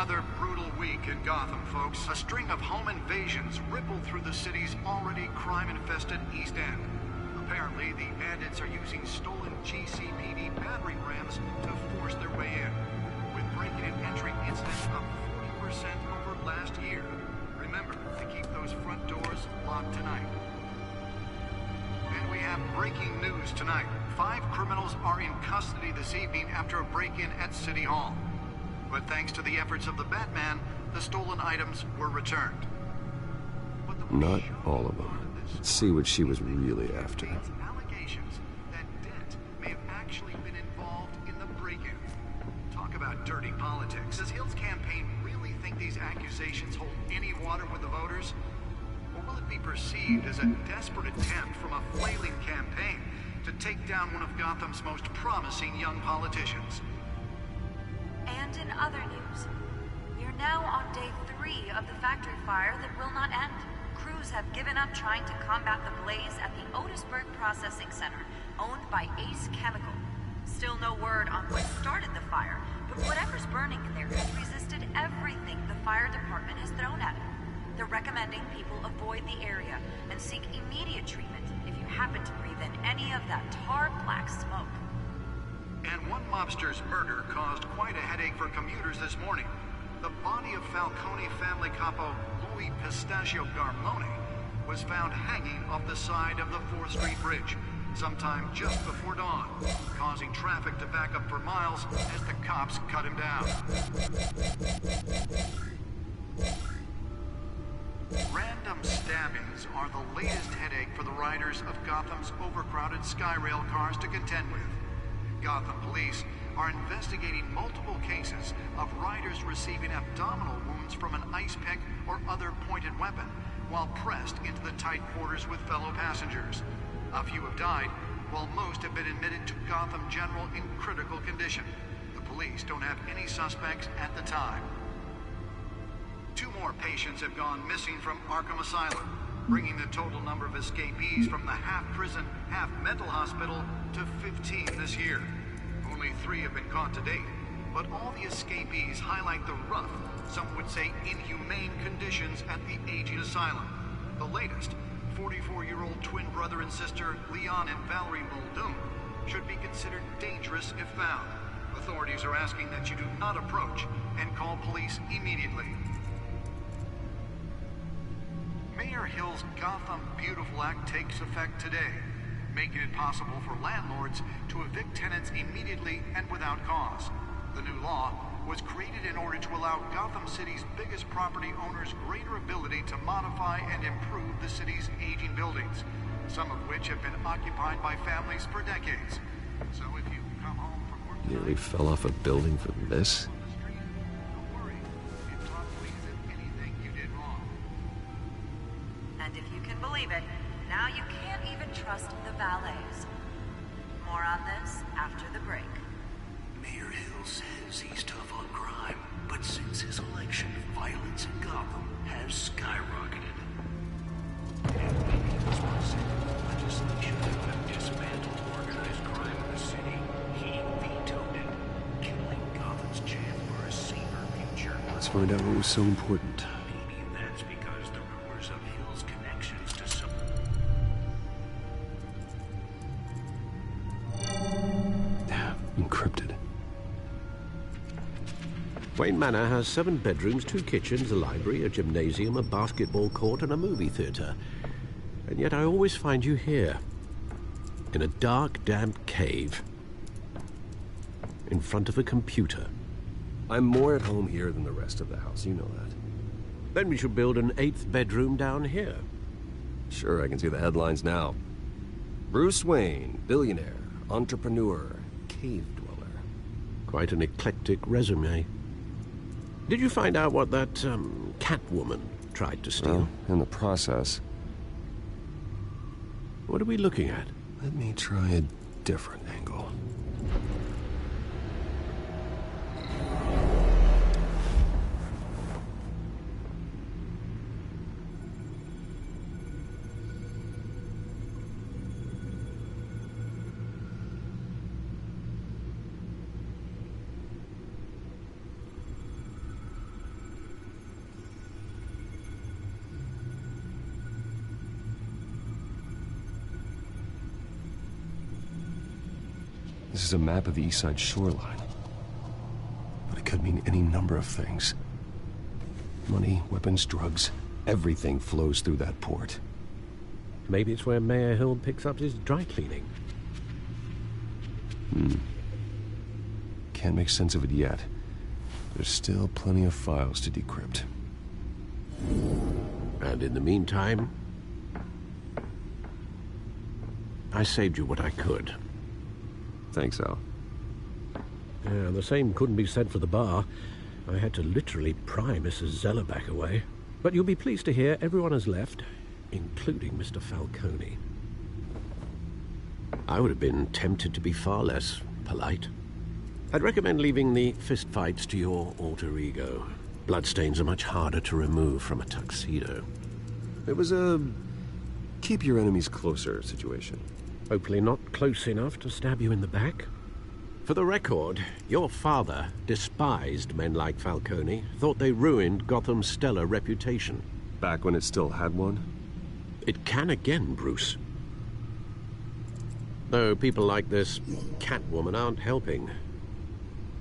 another brutal week in Gotham, folks. A string of home invasions rippled through the city's already crime-infested East End. Apparently, the bandits are using stolen GCPD battering rams to force their way in, with break-in and entry incidents up 40% over last year. Remember to keep those front doors locked tonight. And we have breaking news tonight. 5 criminals are in custody this evening after a break-in at City Hall. But thanks to the efforts of the Batman, the stolen items were returned. Not all of them. Let's see what she was really after. Allegations that Dent may have actually been involved in the break-in. Talk about dirty politics. Does Hill's campaign really think these accusations hold any water with the voters? Or will it be perceived as a desperate attempt from a flailing campaign to take down one of Gotham's most promising young politicians? And in other news, we are now on day 3 of the factory fire that will not end. Crews have given up trying to combat the blaze at the Otisburg Processing Center, owned by Ace Chemical. Still no word on what started the fire, but whatever's burning in there has resisted everything the fire department has thrown at it. They're recommending people avoid the area and seek immediate treatment if you happen to breathe in any of that tar black smoke. And one mobster's murder caused quite a headache for commuters this morning. The body of Falcone family capo Louis Pistachio Garmone was found hanging off the side of the 4th Street Bridge sometime just before dawn, causing traffic to back up for miles as the cops cut him down. Random stabbings are the latest headache for the riders of Gotham's overcrowded Skyrail cars to contend with. Gotham police are investigating multiple cases of riders receiving abdominal wounds from an ice pick or other pointed weapon while pressed into the tight quarters with fellow passengers. A few have died, while most have been admitted to Gotham General in critical condition. The police don't have any suspects at the time. 2 more patients have gone missing from Arkham Asylum, bringing the total number of escapees from the half-prison, half-mental hospital to 15 this year. Only 3 have been caught to date, but all the escapees highlight the rough, some would say inhumane conditions at the aging asylum. The latest, 44-year-old twin brother and sister Leon and Valerie Muldoon, should be considered dangerous if found. Authorities are asking that you do not approach and call police immediately. Mayor Hill's Gotham Beautiful Act takes effect today, making it possible for landlords to evict tenants immediately and without cause. The new law was created in order to allow Gotham City's biggest property owners greater ability to modify and improve the city's aging buildings, some of which have been occupied by families for decades. So if you come home from work tonight, Nearly fell off a building for this. don't worry. It probably isn't anything you did wrong. And if you can believe it, now you can't even trust the valets. More on this after the break. Mayor Hill says he's tough on crime, but since his election, violence in Gotham has skyrocketed. And when he was presented legislation to dismantle organized crime in the city, he vetoed it, killing Gotham's chance for a safer future. Let's find out what was so important. Maybe that's because the rumors of Hill's connections to some... Encrypted. Wayne Manor has 7 bedrooms, 2 kitchens, a library, a gymnasium, a basketball court, and a movie theater. And yet I always find you here, in a dark, damp cave, in front of a computer. I'm more at home here than the rest of the house, you know that. Then we should build an 8th bedroom down here. Sure, I can see the headlines now. Bruce Wayne, billionaire, entrepreneur, cave dweller. Quite an eclectic resume. Did you find out what that, Catwoman tried to steal? Well, in the process. What are we looking at? Let me try a different angle. This is a map of the east side shoreline. But it could mean any number of things. Money, weapons, drugs, everything flows through that port. Maybe it's where Mayor Hill picks up his dry cleaning. Can't make sense of it yet. There's still plenty of files to decrypt. And in the meantime, I saved you what I could. Thanks, Al. Yeah, the same couldn't be said for the bar. I had to literally pry Mrs. Zellerback away. But you'll be pleased to hear everyone has left, including Mr. Falcone. I would have been tempted to be far less polite. I'd recommend leaving the fistfights to your alter ego. Bloodstains are much harder to remove from a tuxedo. It was a keep your enemies closer situation. Hopefully not close enough to stab you in the back. For the record, your father despised men like Falcone, thought they ruined Gotham's stellar reputation. Back when it still had one? It can again, Bruce. Though people like this Catwoman aren't helping.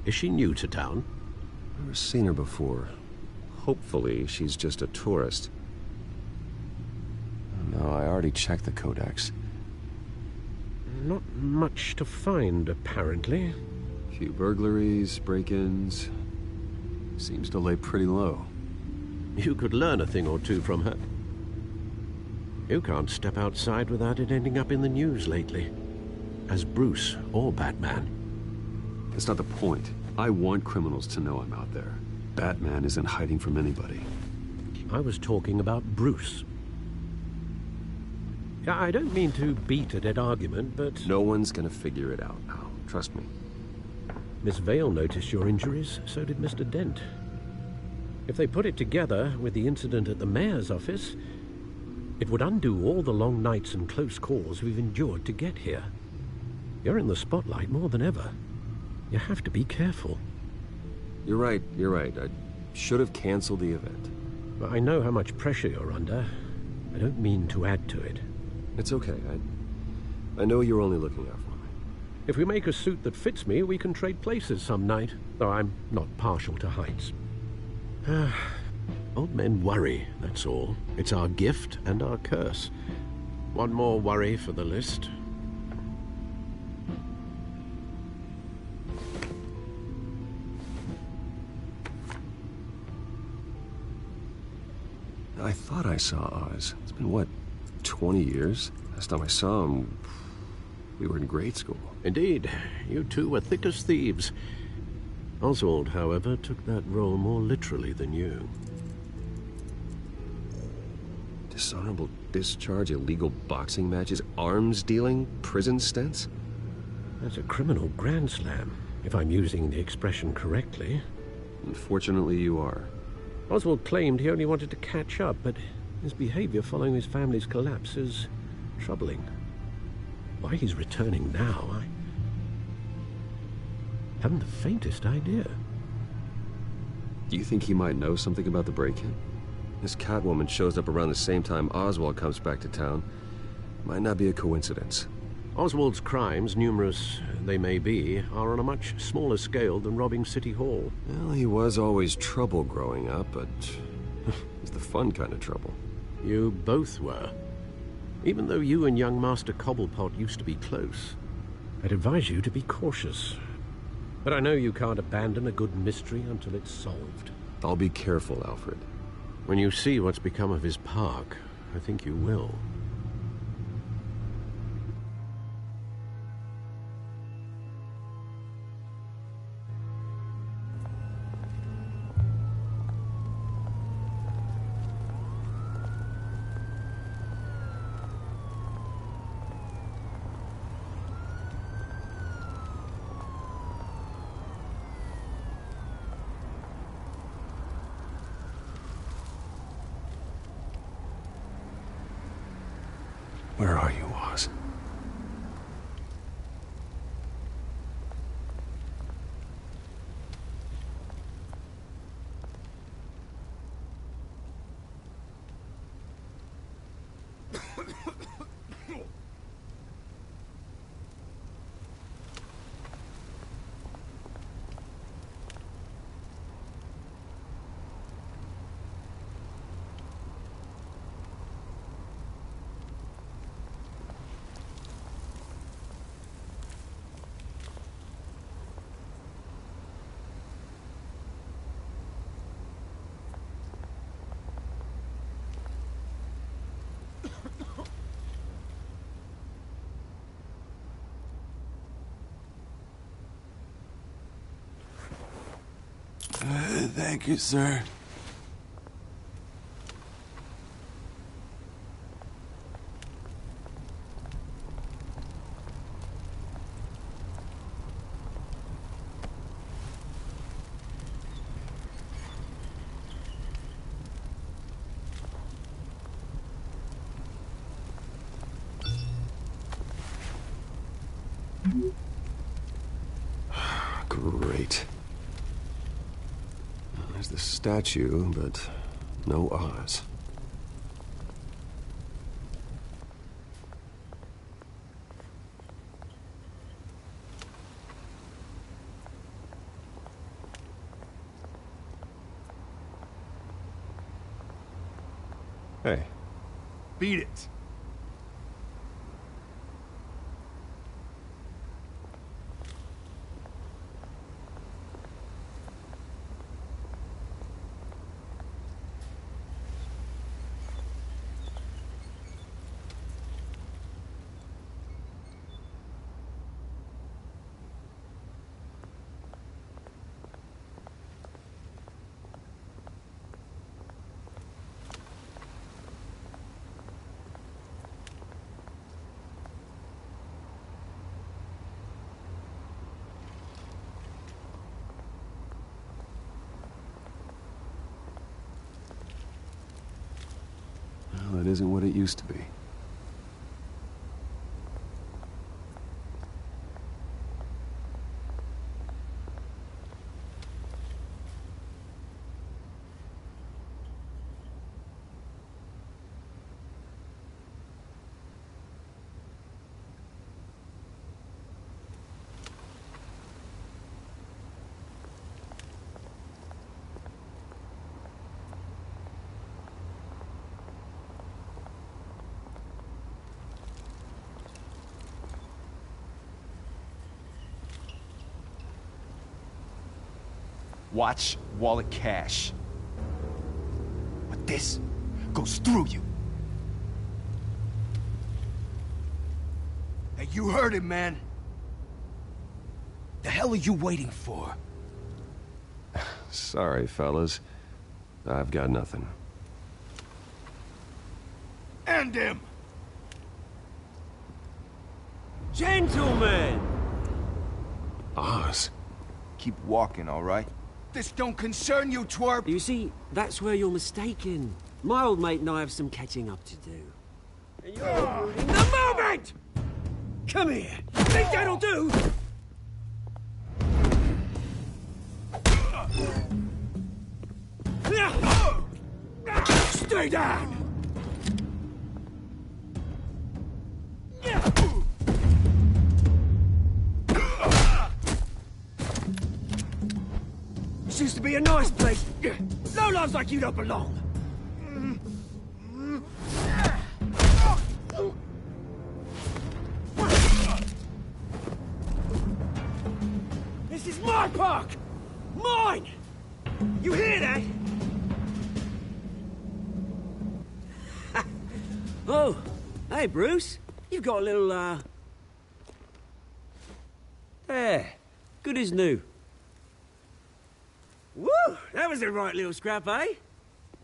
Is she new to town? Never seen her before. Hopefully she's just a tourist. No, I already checked the codex. Not much to find, apparently. Few burglaries, break-ins. Seems to lay pretty low. You could learn a thing or two from her. You can't step outside without it ending up in the news lately. As Bruce or Batman. That's not the point. I want criminals to know I'm out there. Batman isn't hiding from anybody. I was talking about Bruce. I don't mean to beat a dead argument, but... No one's gonna figure it out now. Trust me. Miss Vale noticed your injuries, so did Mr. Dent. If they put it together with the incident at the mayor's office, it would undo all the long nights and close calls we've endured to get here. You're in the spotlight more than ever. You have to be careful. You're right. I should have canceled the event. But I know how much pressure you're under. I don't mean to add to it. It's okay. I know you're only looking out for me. If we make a suit that fits me, we can trade places some night, though I'm not partial to heights. Old men worry, that's all. It's our gift and our curse. One more worry for the list. I thought I saw Oz. It's been, what, 20 years? Last time I saw him, we were in grade school. Indeed. You two were thick as thieves. Oswald, however, took that role more literally than you. Dishonorable discharge, illegal boxing matches, arms dealing, prison stints? That's a criminal grand slam, if I'm using the expression correctly. Unfortunately, you are. Oswald claimed he only wanted to catch up, but his behavior following his family's collapse is troubling. Why he's returning now, I haven't the faintest idea. Do you think he might know something about the break-in? This Catwoman shows up around the same time Oswald comes back to town. Might not be a coincidence. Oswald's crimes, numerous they may be, are on a much smaller scale than robbing City Hall. Well, he was always trouble growing up, but it's the fun kind of trouble. You both were. Even though you and young Master Cobblepot used to be close. I'd advise you to be cautious. But I know you can't abandon a good mystery until it's solved. I'll be careful, Alfred. When you see what's become of his park, I think you will. Where are you, Oz? Thank you, sir. Great. There's the statue, but no Oz. Hey. Beat it. Well, it isn't what it used to be. Watch wallet cash. But this goes through you. Hey, you heard it, man. The hell are you waiting for? Sorry, fellas. I've got nothing. End him! Gentlemen! Oz? Keep walking, all right? This don't concern you, twerp! You see, that's where you're mistaken. My old mate and I have some catching up to do. And you're ruining the moment! Come here! Think that'll do? Stay down! This used to be a nice place. Lowlifes like you don't belong. This is my park! Mine! You hear that? Oh, hey, Bruce. You've got a little, There. Good as new. Woo! That was a right little scrap, eh?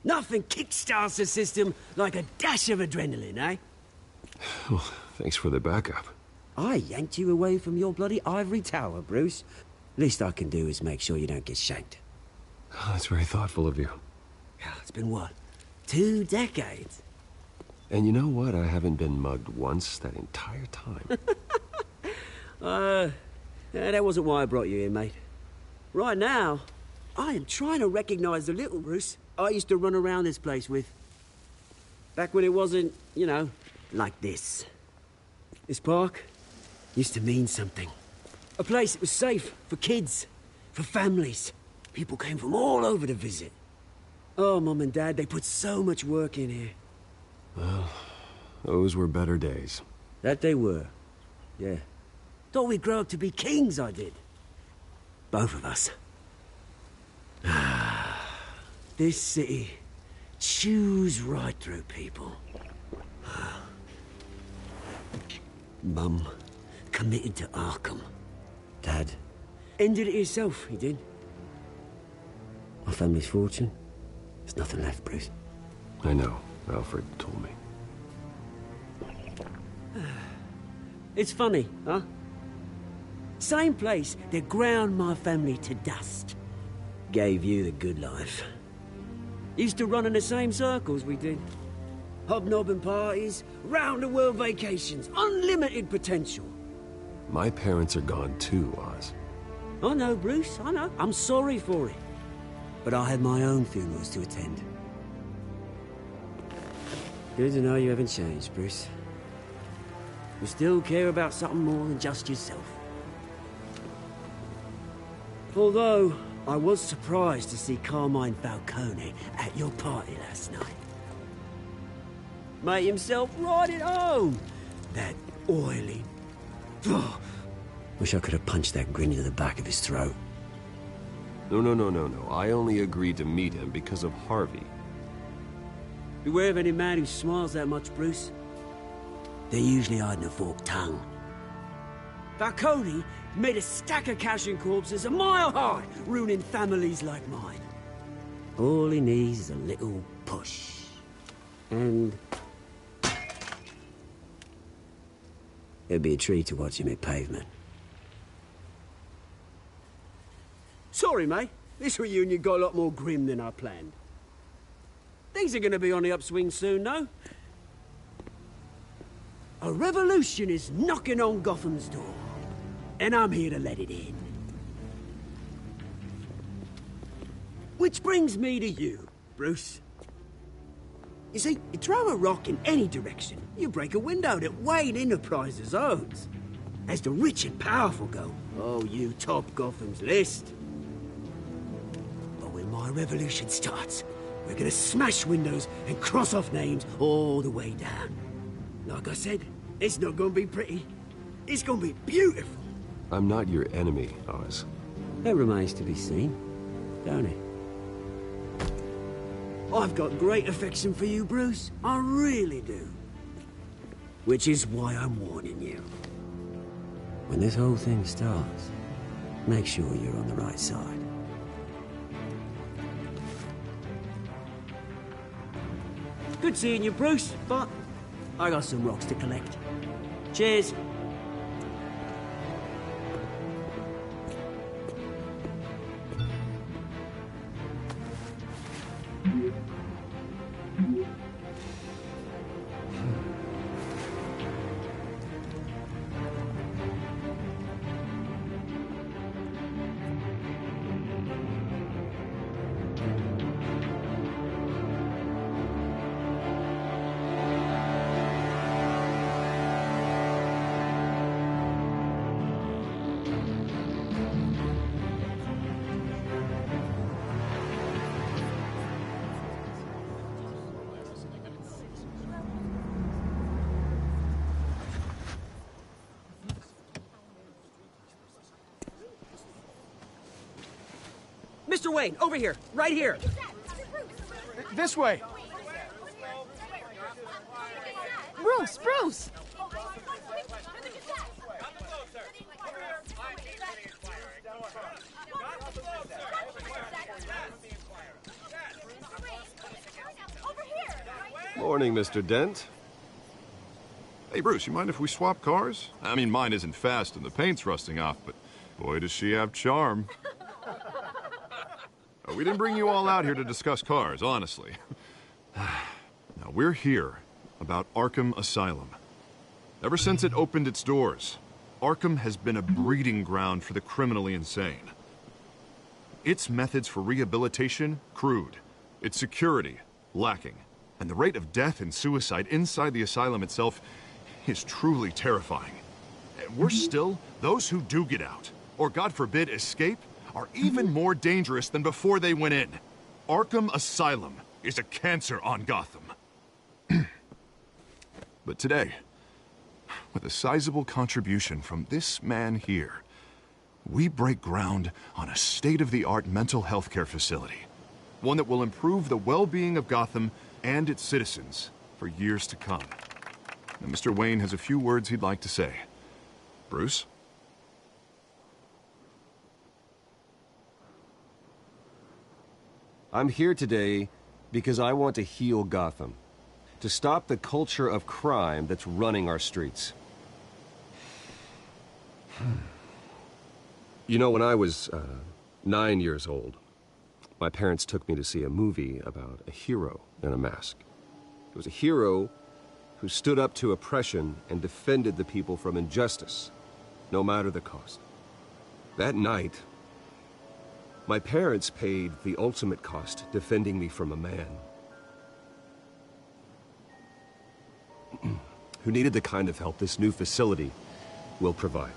Nothing kickstarts the system like a dash of adrenaline, eh? Well, thanks for the backup. I yanked you away from your bloody ivory tower, Bruce. Least I can do is make sure you don't get shanked. Oh, that's very thoughtful of you. It's been what? 2 decades? And you know what? I haven't been mugged once that entire time. That wasn't why I brought you here, mate. Right now, I am trying to recognize the little Bruce I used to run around this place with. Back when it wasn't, you know, like this. This park used to mean something. A place that was safe for kids, for families. People came from all over to visit. Oh, Mum and Dad, they put so much work in here. Well, those were better days. That they were. Yeah. Thought we'd grow up to be kings, I did. Both of us. This city chews right through people. Mum committed to Arkham. Dad ended it himself, he did. My family's fortune, there's nothing left, Bruce. I know. Alfred told me. It's funny, huh? Same place that ground my family to dust. Gave you the good life. Used to run in the same circles we did. Hobnobbing parties, round-the-world vacations, unlimited potential. My parents are gone too, Oz. I know, Bruce, I know. I'm sorry for it. But I had my own funerals to attend. Good to know you haven't changed, Bruce. You still care about something more than just yourself. Although, I was surprised to see Carmine Falcone at your party last night. Made himself right at home. That oily... Oh, wish I could have punched that grin into the back of his throat. No. I only agreed to meet him because of Harvey. Beware of any man who smiles that much, Bruce. They're usually hiding a forked tongue. Falcone made a stack of cash and corpses a mile high, ruining families like mine. All he needs is a little push. And... it'd be a treat to watch him hit pavement. Sorry, mate. This reunion got a lot more grim than I planned. Things are gonna be on the upswing soon, though. A revolution is knocking on Gotham's door. And I'm here to let it in. Which brings me to you, Bruce. You see, you throw a rock in any direction, you break a window that Wayne Enterprises owns. As the rich and powerful go, oh, you top Gotham's list. But when my revolution starts, we're gonna smash windows and cross off names all the way down. Like I said, it's not gonna be pretty. It's gonna be beautiful. I'm not your enemy, Oz. That remains to be seen, don't it? I've got great affection for you, Bruce. I really do. Which is why I'm warning you. When this whole thing starts, make sure you're on the right side. Good seeing you, Bruce, but I got some rocks to collect. Cheers. Mr. Wayne, over here, right here. This way. Bruce! Morning, Mr. Dent. Hey, Bruce, you mind if we swap cars? I mean, mine isn't fast and the paint's rusting off, but boy, does she have charm. We didn't bring you all out here to discuss cars, honestly. Now, we're here about Arkham Asylum. Ever since it opened its doors, Arkham has been a breeding ground for the criminally insane. Its methods for rehabilitation, crude. Its security, lacking. And the rate of death and suicide inside the asylum itself is truly terrifying. And worse still, those who do get out, or God forbid, escape, are even more dangerous than before they went in. Arkham Asylum is a cancer on Gotham. But today, with a sizable contribution from this man here, we break ground on a state-of-the-art mental health care facility. One that will improve the well-being of Gotham and its citizens for years to come. Now, Mr. Wayne has a few words he'd like to say. Bruce? I'm here today because I want to heal Gotham. To stop the culture of crime that's running our streets. You know, when I was 9 years old, my parents took me to see a movie about a hero in a mask. It was a hero who stood up to oppression and defended the people from injustice, no matter the cost. That night, my parents paid the ultimate cost defending me from a man who needed the kind of help this new facility will provide.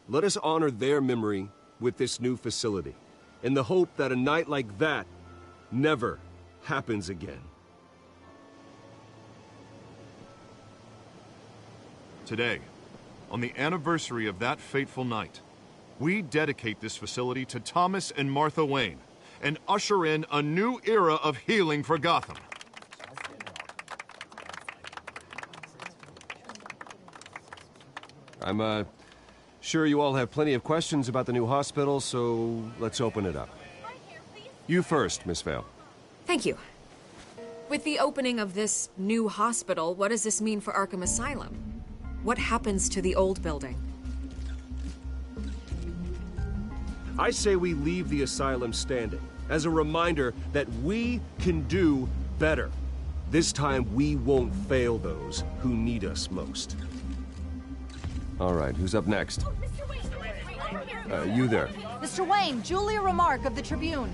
Let us honor their memory with this new facility, in the hope that a night like that never happens again. Today, on the anniversary of that fateful night, we dedicate this facility to Thomas and Martha Wayne and usher in a new era of healing for Gotham. I'm, sure you all have plenty of questions about the new hospital, so let's open it up. You first, Miss Vale. Thank you. With the opening of this new hospital, what does this mean for Arkham Asylum? What happens to the old building? I say we leave the asylum standing, as a reminder that we can do better. This time, we won't fail those who need us most. All right, who's up next? You there. Mr. Wayne, Julia Remark of the Tribune.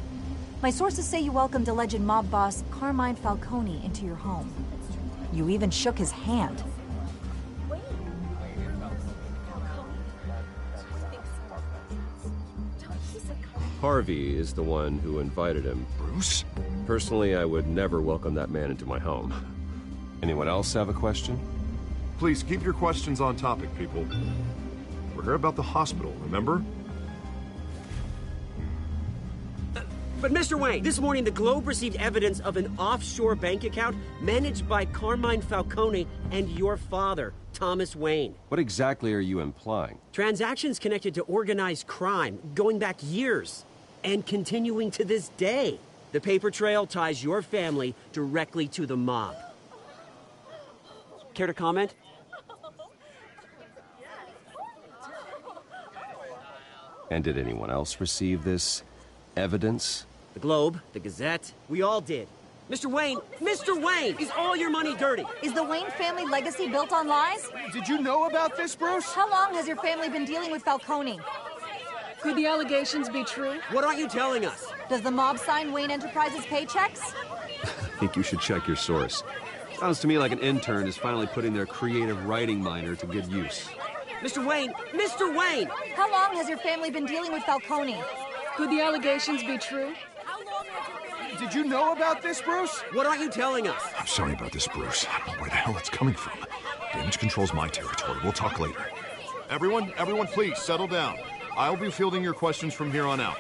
My sources say you welcomed alleged mob boss Carmine Falcone into your home. You even shook his hand. Harvey is the one who invited him. Bruce? Personally, I would never welcome that man into my home. Anyone else have a question? Please keep your questions on topic, people. We're here about the hospital, remember? But Mr. Wayne, this morning the Globe received evidence of an offshore bank account managed by Carmine Falcone and your father, Thomas Wayne. What exactly are you implying? Transactions connected to organized crime, going back years, and continuing to this day. The paper trail ties your family directly to the mob. Care to comment? And did anyone else receive this evidence? The Globe, the Gazette, we all did. Mr. Wayne, is all your money dirty? Is the Wayne family legacy built on lies? Did you know about this, Bruce? How long has your family been dealing with Falcone? Could the allegations be true? What aren't you telling us? Does the mob sign Wayne Enterprises paychecks? I think you should check your source. Sounds to me like an intern is finally putting their creative writing minor to good use. Mr. Wayne! How long has your family been dealing with Falcone? Could the allegations be true? Did you know about this, Bruce? What aren't you telling us? I'm sorry about this, Bruce. I don't know where the hell it's coming from. Damage control's my territory. We'll talk later. Everyone, please, settle down. I'll be fielding your questions from here on out.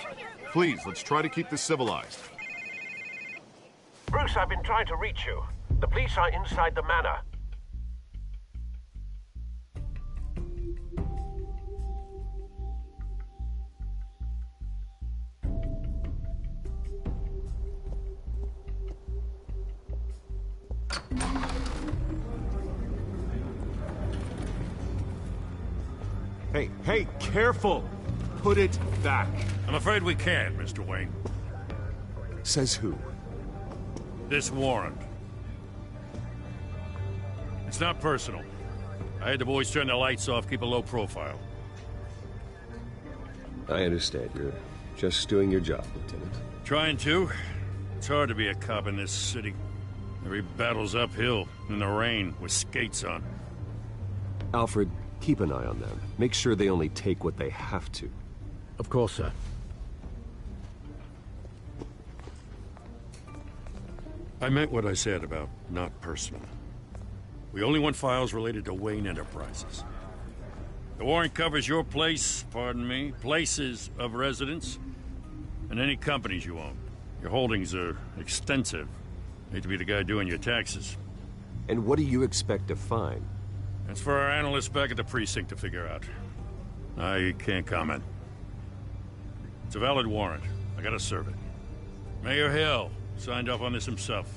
Please, let's try to keep this civilized. Bruce, I've been trying to reach you. The police are inside the manor. Hey, careful! Put it back. I'm afraid we can't, Mr. Wayne. Says who? This warrant. It's not personal. I had the boys turn the lights off, keep a low profile. I understand. You're just doing your job, Lieutenant. Trying to. It's hard to be a cop in this city. Every battle's uphill, in the rain, with skates on. Alfred, keep an eye on them. Make sure they only take what they have to. Of course, sir. I meant what I said about not personal. We only want files related to Wayne Enterprises. The warrant covers your place, pardon me, places of residence, and any companies you own. Your holdings are extensive. Hate to be the guy doing your taxes. And what do you expect to find? That's for our analysts back at the precinct to figure out. I can't comment. It's a valid warrant. I gotta serve it. Mayor Hill signed off on this himself.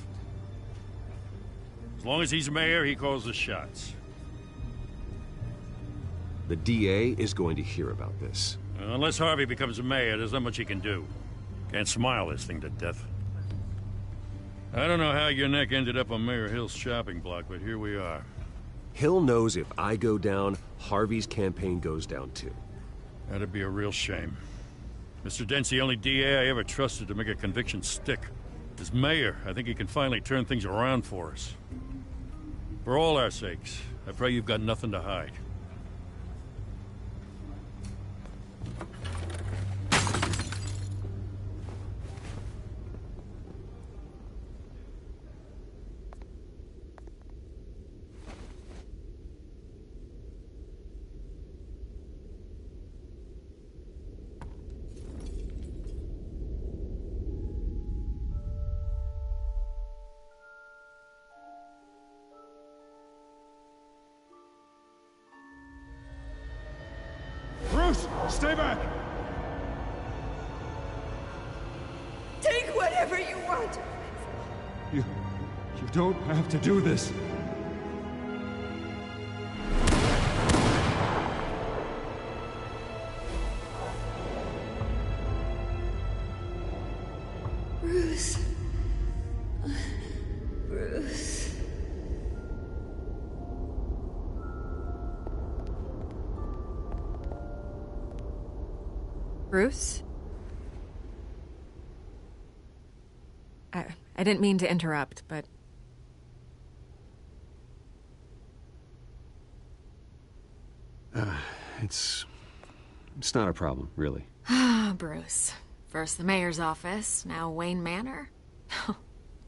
As long as he's mayor, he calls the shots. The DA is going to hear about this. Unless Harvey becomes a mayor, there's not much he can do. Can't smile this thing to death. I don't know how your neck ended up on Mayor Hill's shopping block, but here we are. Hill knows if I go down, Harvey's campaign goes down too. That'd be a real shame. Mr. Dent's the only DA I ever trusted to make a conviction stick. As mayor, I think he can finally turn things around for us. For all our sakes, I pray you've got nothing to hide. Bruce, stay back! Take whatever you want. You don't have to do this. Bruce. Bruce. Bruce? I didn't mean to interrupt, but... It's not a problem, really. Ah, Bruce. First the mayor's office, now Wayne Manor.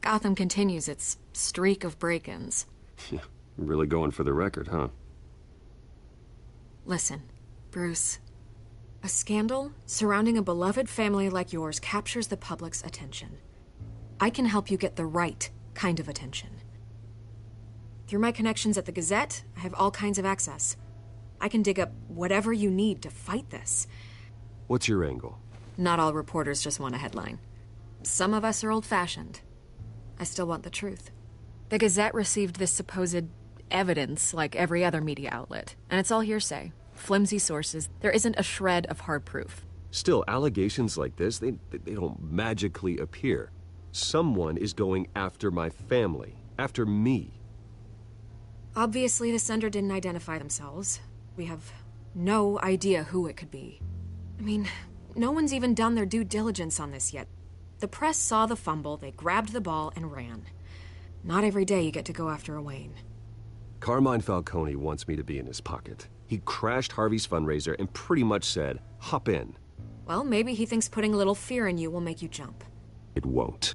Gotham continues its streak of break-ins. Yeah, really going for the record, huh? Listen, Bruce. A scandal surrounding a beloved family like yours captures the public's attention. I can help you get the right kind of attention. Through my connections at the Gazette, I have all kinds of access. I can dig up whatever you need to fight this. What's your angle? Not all reporters just want a headline. Some of us are old-fashioned. I still want the truth. The Gazette received this supposed evidence like every other media outlet, and it's all hearsay. Flimsy sources. There isn't a shred of hard proof. Still, allegations like this, they don't magically appear. Someone is going after my family, after me. Obviously, the sender didn't identify themselves. We have no idea who it could be. I mean, no one's even done their due diligence on this yet. The press saw the fumble, they grabbed the ball and ran. Not every day you get to go after a Wayne. Carmine Falcone wants me to be in his pocket. He crashed Harvey's fundraiser and pretty much said, hop in. Well, maybe he thinks putting a little fear in you will make you jump. It won't.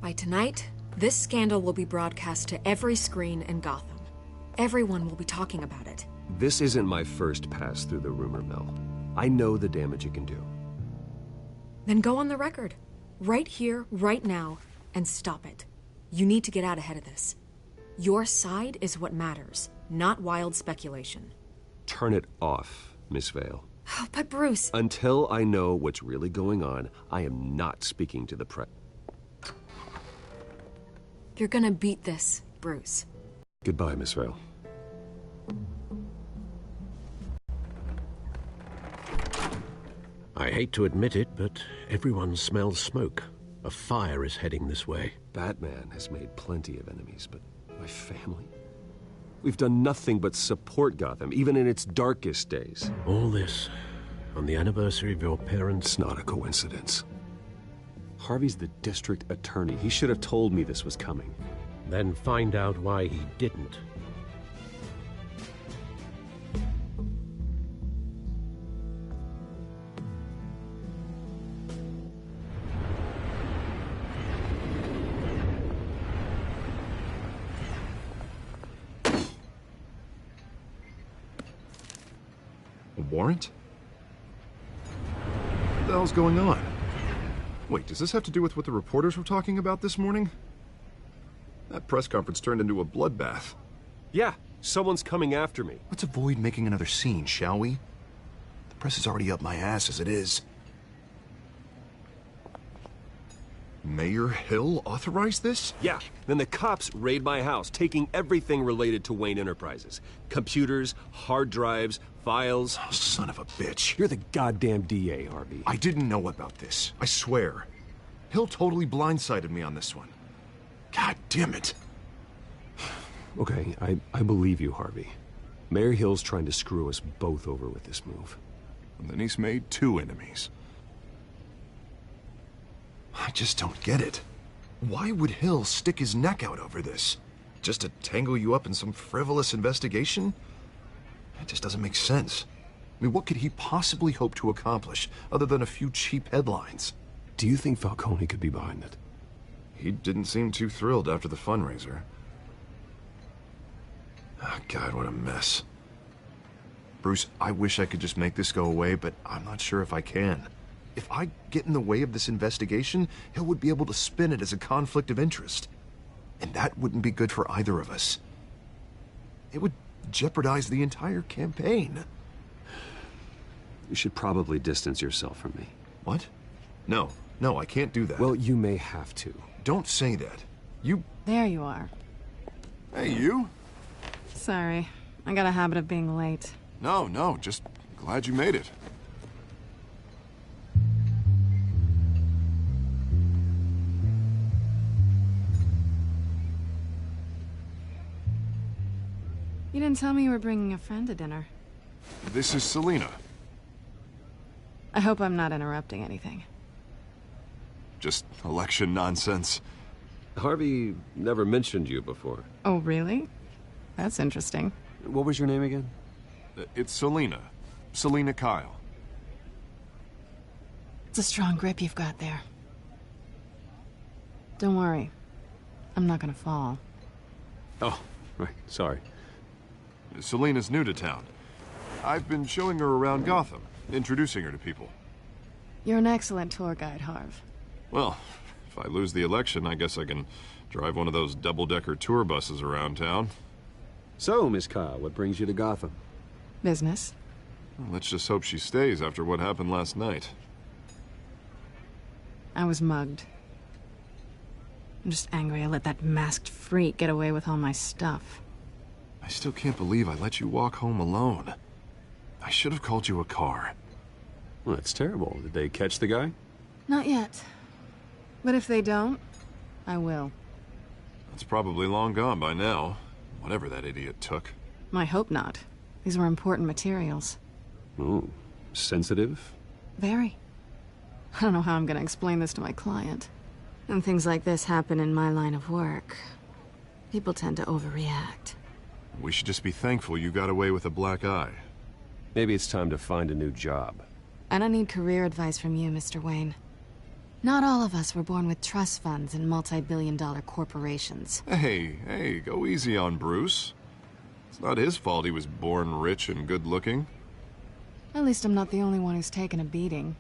By tonight, this scandal will be broadcast to every screen in Gotham. Everyone will be talking about it. This isn't my first pass through the rumor mill. I know the damage it can do. Then go on the record. Right here, right now, and stop it. You need to get out ahead of this. Your side is what matters, not wild speculation. Turn it off, Miss Vale. Oh, but Bruce... Until I know what's really going on, I am not speaking to the press. You're gonna beat this, Bruce. Goodbye, Miss Vale. I hate to admit it, but everyone smells smoke. A fire is heading this way. Batman has made plenty of enemies, but my family? We've done nothing but support Gotham, even in its darkest days. All this on the anniversary of your parents'... It's not a coincidence. Harvey's the district attorney. He should have told me this was coming. Then find out why he didn't. A warrant? What the hell's going on? Wait, does this have to do with what the reporters were talking about this morning? That press conference turned into a bloodbath. Yeah, someone's coming after me. Let's avoid making another scene, shall we? The press is already up my ass as it is. Mayor Hill authorized this? Yeah, then the cops raid my house, taking everything related to Wayne Enterprises. Computers, hard drives, files. Oh, son of a bitch. You're the goddamn DA, Harvey. I didn't know about this. I swear. Hill totally blindsided me on this one. God damn it. Okay, I believe you, Harvey. Mayor Hill's trying to screw us both over with this move. And then he's made 2 enemies. I just don't get it. Why would Hill stick his neck out over this? Just to tangle you up in some frivolous investigation? It just doesn't make sense. I mean, what could he possibly hope to accomplish other than a few cheap headlines? Do you think Falcone could be behind it? He didn't seem too thrilled after the fundraiser. Oh, God, what a mess. Bruce, I wish I could just make this go away, but I'm not sure if I can. If I get in the way of this investigation, Hill would be able to spin it as a conflict of interest. And that wouldn't be good for either of us. It would jeopardize the entire campaign. You should probably distance yourself from me. What? No, I can't do that. Well, you may have to. Don't say that. You... There you are. Hey, you? Sorry. I got a habit of being late. No, just glad you made it. You didn't tell me you were bringing a friend to dinner. This is Selena. I hope I'm not interrupting anything. Just election nonsense. Harvey never mentioned you before. Oh, really? That's interesting. What was your name again? It's Selena. Selena Kyle. It's a strong grip you've got there. Don't worry. I'm not gonna fall. Oh, right. Sorry. Selena's new to town. I've been showing her around Gotham, introducing her to people. You're an excellent tour guide, Harv. Well, if I lose the election, I guess I can drive one of those double-decker tour buses around town. So, Miss Kyle, what brings you to Gotham? Business. Well, let's just hope she stays after what happened last night. I was mugged. I'm just angry I let that masked freak get away with all my stuff. I still can't believe I let you walk home alone. I should have called you a car. Well, that's terrible. Did they catch the guy? Not yet. But if they don't, I will. That's probably long gone by now. Whatever that idiot took. I hope not. These were important materials. Ooh, sensitive? Very. I don't know how I'm gonna explain this to my client. When things like this happen in my line of work, people tend to overreact. We should just be thankful you got away with a black eye. Maybe it's time to find a new job. I don't need career advice from you, Mr. Wayne. Not all of us were born with trust funds and multi-billion-dollar corporations. Hey, go easy on Bruce. It's not his fault he was born rich and good-looking. At least I'm not the only one who's taken a beating.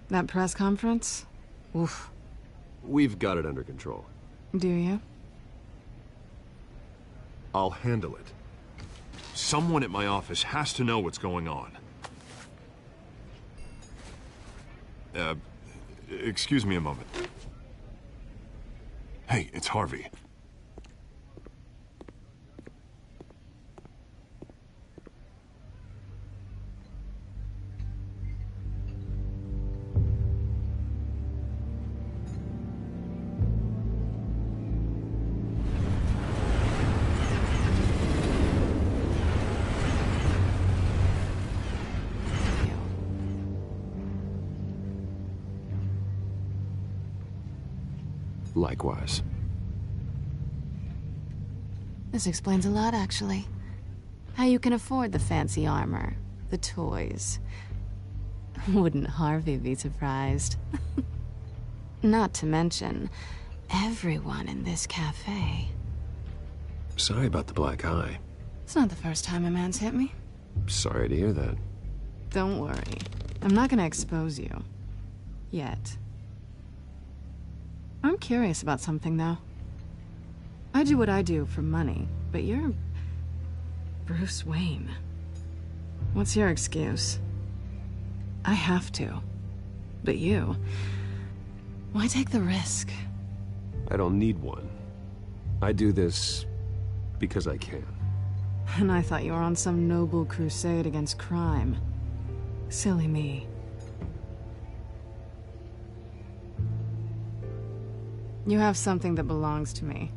That press conference? Oof. We've got it under control. Do you? I'll handle it. Someone at my office has to know what's going on. Excuse me a moment. Hey, it's Harvey. Likewise. This explains a lot, actually. How you can afford the fancy armor, the toys. Wouldn't Harvey be surprised? Not to mention, everyone in this cafe. Sorry about the black eye. It's not the first time a man's hit me. Sorry to hear that. Don't worry. I'm not gonna expose you. Yet. I'm curious about something, though. I do what I do for money, but you're Bruce Wayne. What's your excuse? I have to. But you... why take the risk? I don't need one. I do this because I can. And I thought you were on some noble crusade against crime. Silly me. You have something that belongs to me.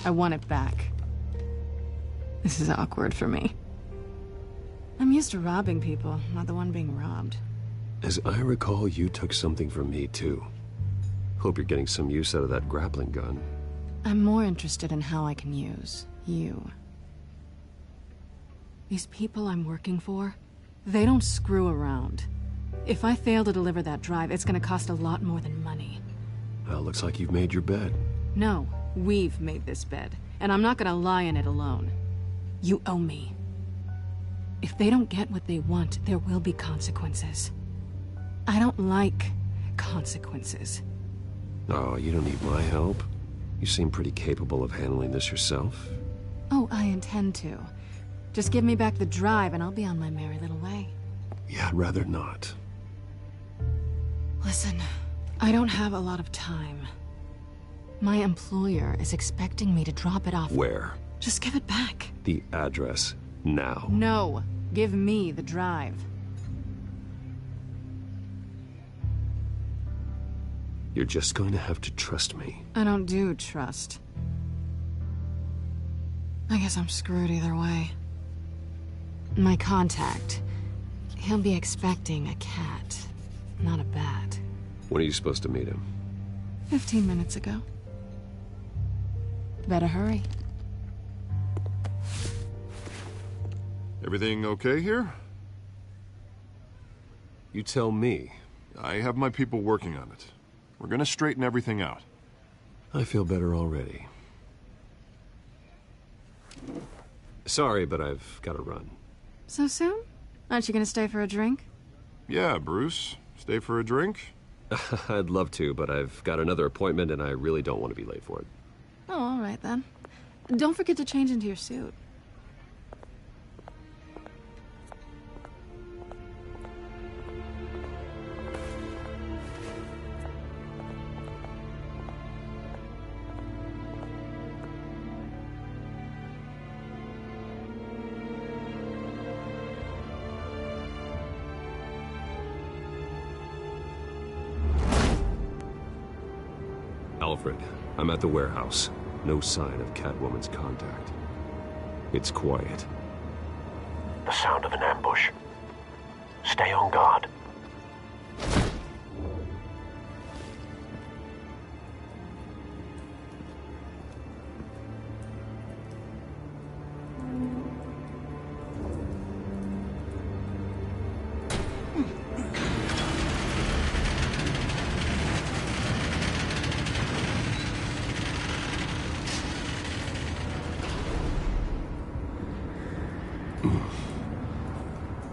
I want it back. This is awkward for me. I'm used to robbing people, not the one being robbed. As I recall, you took something from me, too. Hope you're getting some use out of that grappling gun. I'm more interested in how I can use you. These people I'm working for, they don't screw around. If I fail to deliver that drive, it's gonna cost a lot more than money. Well, looks like you've made your bed. No, we've made this bed, and I'm not gonna lie in it alone. You owe me. If they don't get what they want, there will be consequences. I don't like consequences. Oh, you don't need my help. You seem pretty capable of handling this yourself. Oh, I intend to. Just give me back the drive and I'll be on my merry little way. Yeah, I'd rather not. Listen, I don't have a lot of time. My employer is expecting me to drop it off. Where? Just give it back. The address, now. No, give me the drive. You're just going to have to trust me. I don't do trust. I guess I'm screwed either way. My contact, he'll be expecting a cat, not a bat. When are you supposed to meet him? 15 minutes ago. Better hurry. Everything okay here? You tell me. I have my people working on it. We're gonna straighten everything out. I feel better already. Sorry, but I've got to run. So soon? Aren't you gonna stay for a drink? Yeah, Bruce. Stay for a drink? I'd love to, but I've got another appointment and I really don't want to be late for it. Oh, all right then. Don't forget to change into your suit. Alfred, I'm at the warehouse. No sign of Catwoman's contact. It's quiet. The sound of an ambush. Stay on guard.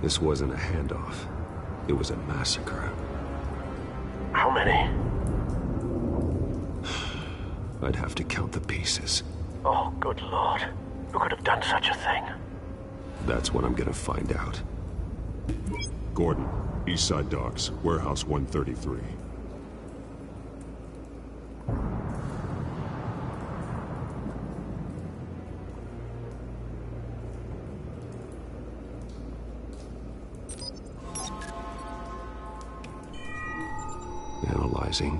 This wasn't a handoff. It was a massacre. How many? I'd have to count the pieces. Oh, good Lord. Who could have done such a thing? That's what I'm gonna find out. Gordon, Eastside Docks, Warehouse 133. Analyzing.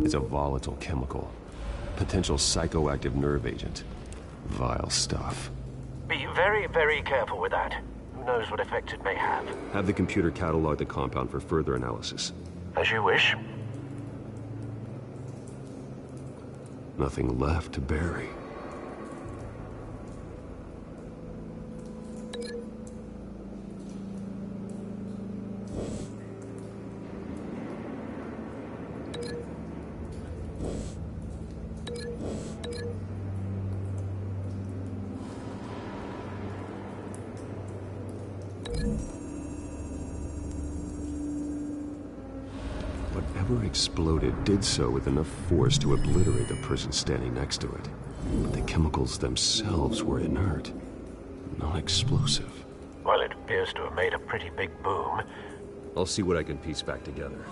It's a volatile chemical. Potential psychoactive nerve agent. Vile stuff. Be very, very careful with that. Who knows what effect it may have. Have the computer catalog the compound for further analysis. As you wish. Nothing left to bury. Whatever exploded did so with enough force to obliterate the person standing next to it. But the chemicals themselves were inert, non-explosive. Well, it appears to have made a pretty big boom. I'll see what I can piece back together.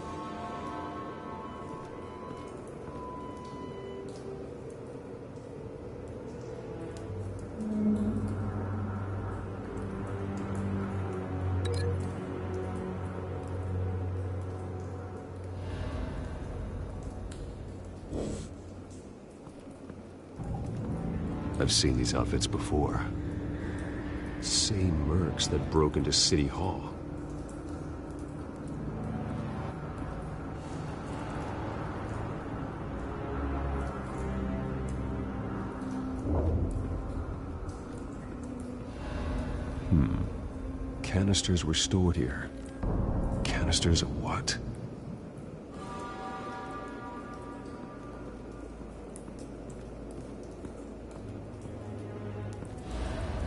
I've seen these outfits before. Same mercs that broke into City Hall. Canisters were stored here. Canisters of what?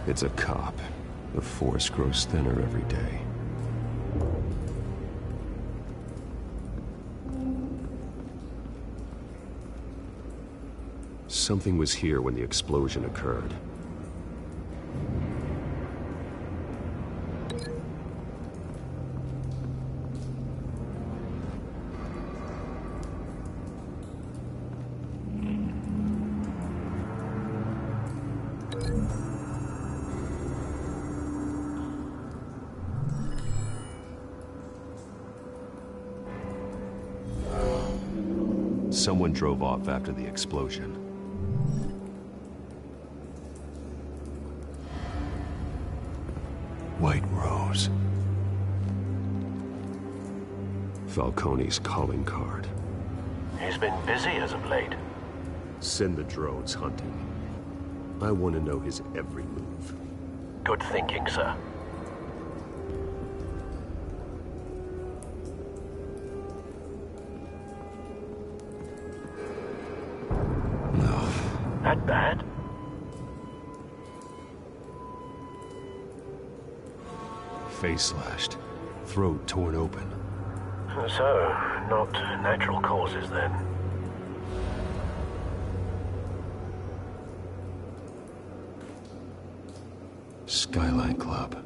It's a cop. The force grows thinner every day. Something was here when the explosion occurred. Someone drove off after the explosion. White Rose. Falcone's calling card. He's been busy as of late. Send the drones hunting. I want to know his every move. Good thinking, sir. That bad? Face slashed, throat torn open. So, not natural causes then. Skyline Club.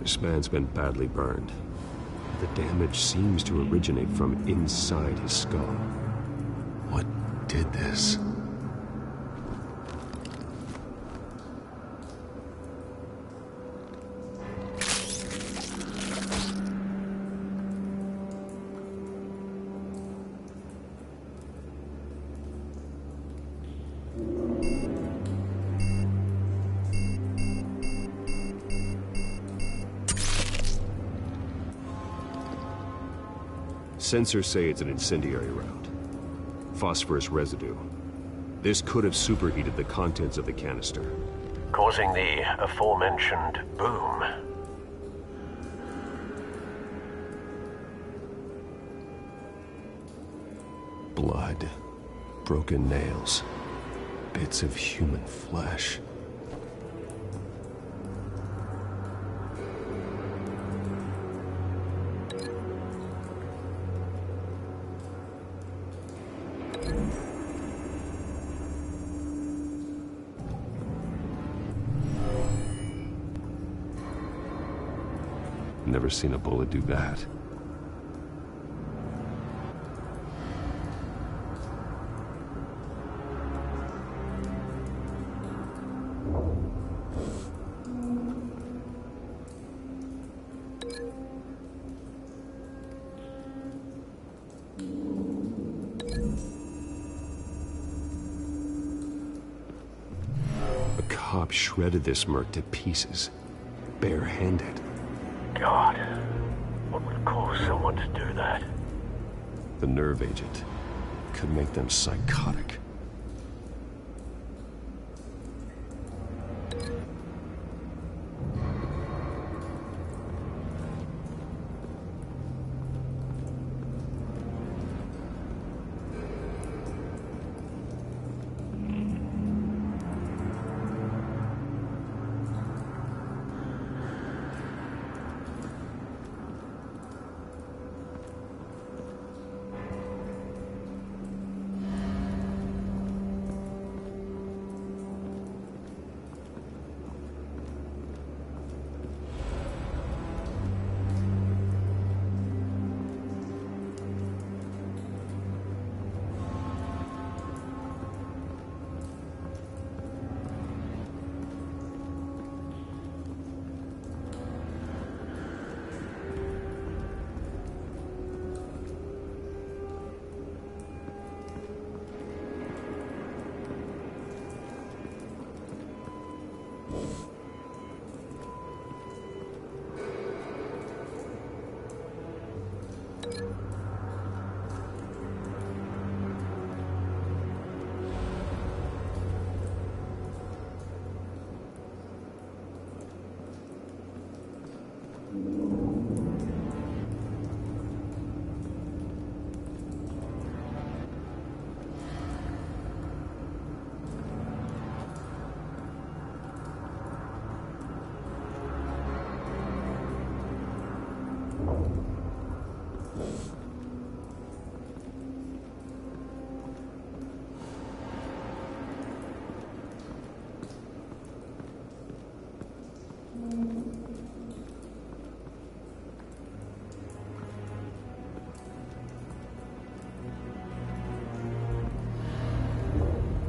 This man's been badly burned. The damage seems to originate from inside his skull. What did this? Sensors say it's an incendiary round. Phosphorus residue. This could have superheated the contents of the canister, causing the aforementioned boom. Blood, broken nails, bits of human flesh. Never seen a bullet do that. A cop shredded this merc to pieces, barehanded. God, what would cause someone to do that? The nerve agent could make them psychotic.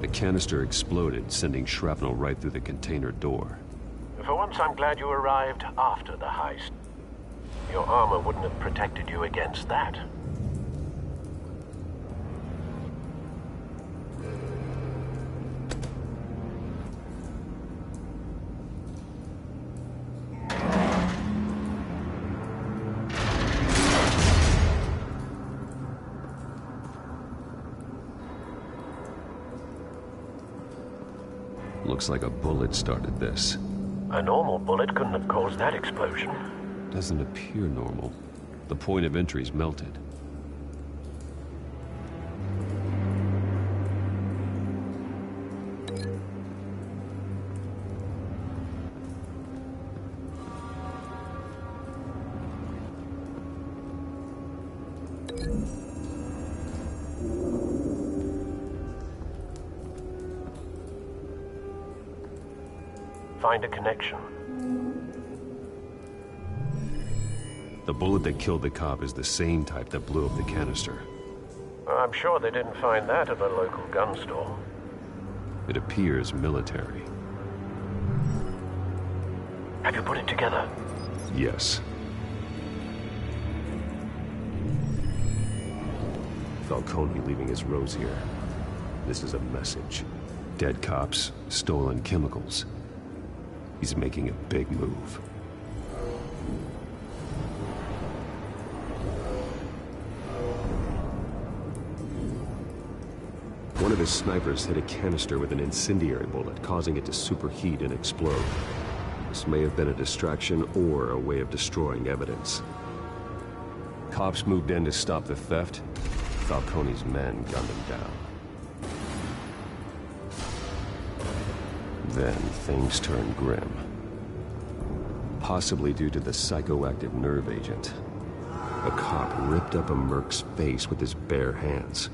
The canister exploded, sending shrapnel right through the container door. For once, I'm glad you arrived after the heist. Your armor wouldn't have protected you against that. Looks like a bullet started this. A normal bullet couldn't have caused that explosion. Doesn't appear normal. The point of entry's melted. Find a connection. The bullet that killed the cop is the same type that blew up the canister. I'm sure they didn't find that at a local gun store. It appears military. Have you put it together? Yes. Falcone leaving his rose here. This is a message. Dead cops, stolen chemicals. He's making a big move. One of his snipers hit a canister with an incendiary bullet, causing it to superheat and explode. This may have been a distraction or a way of destroying evidence. Cops moved in to stop the theft. Falcone's men gunned him down. Then things turned grim. Possibly due to the psychoactive nerve agent. A cop ripped up a merc's face with his bare hands.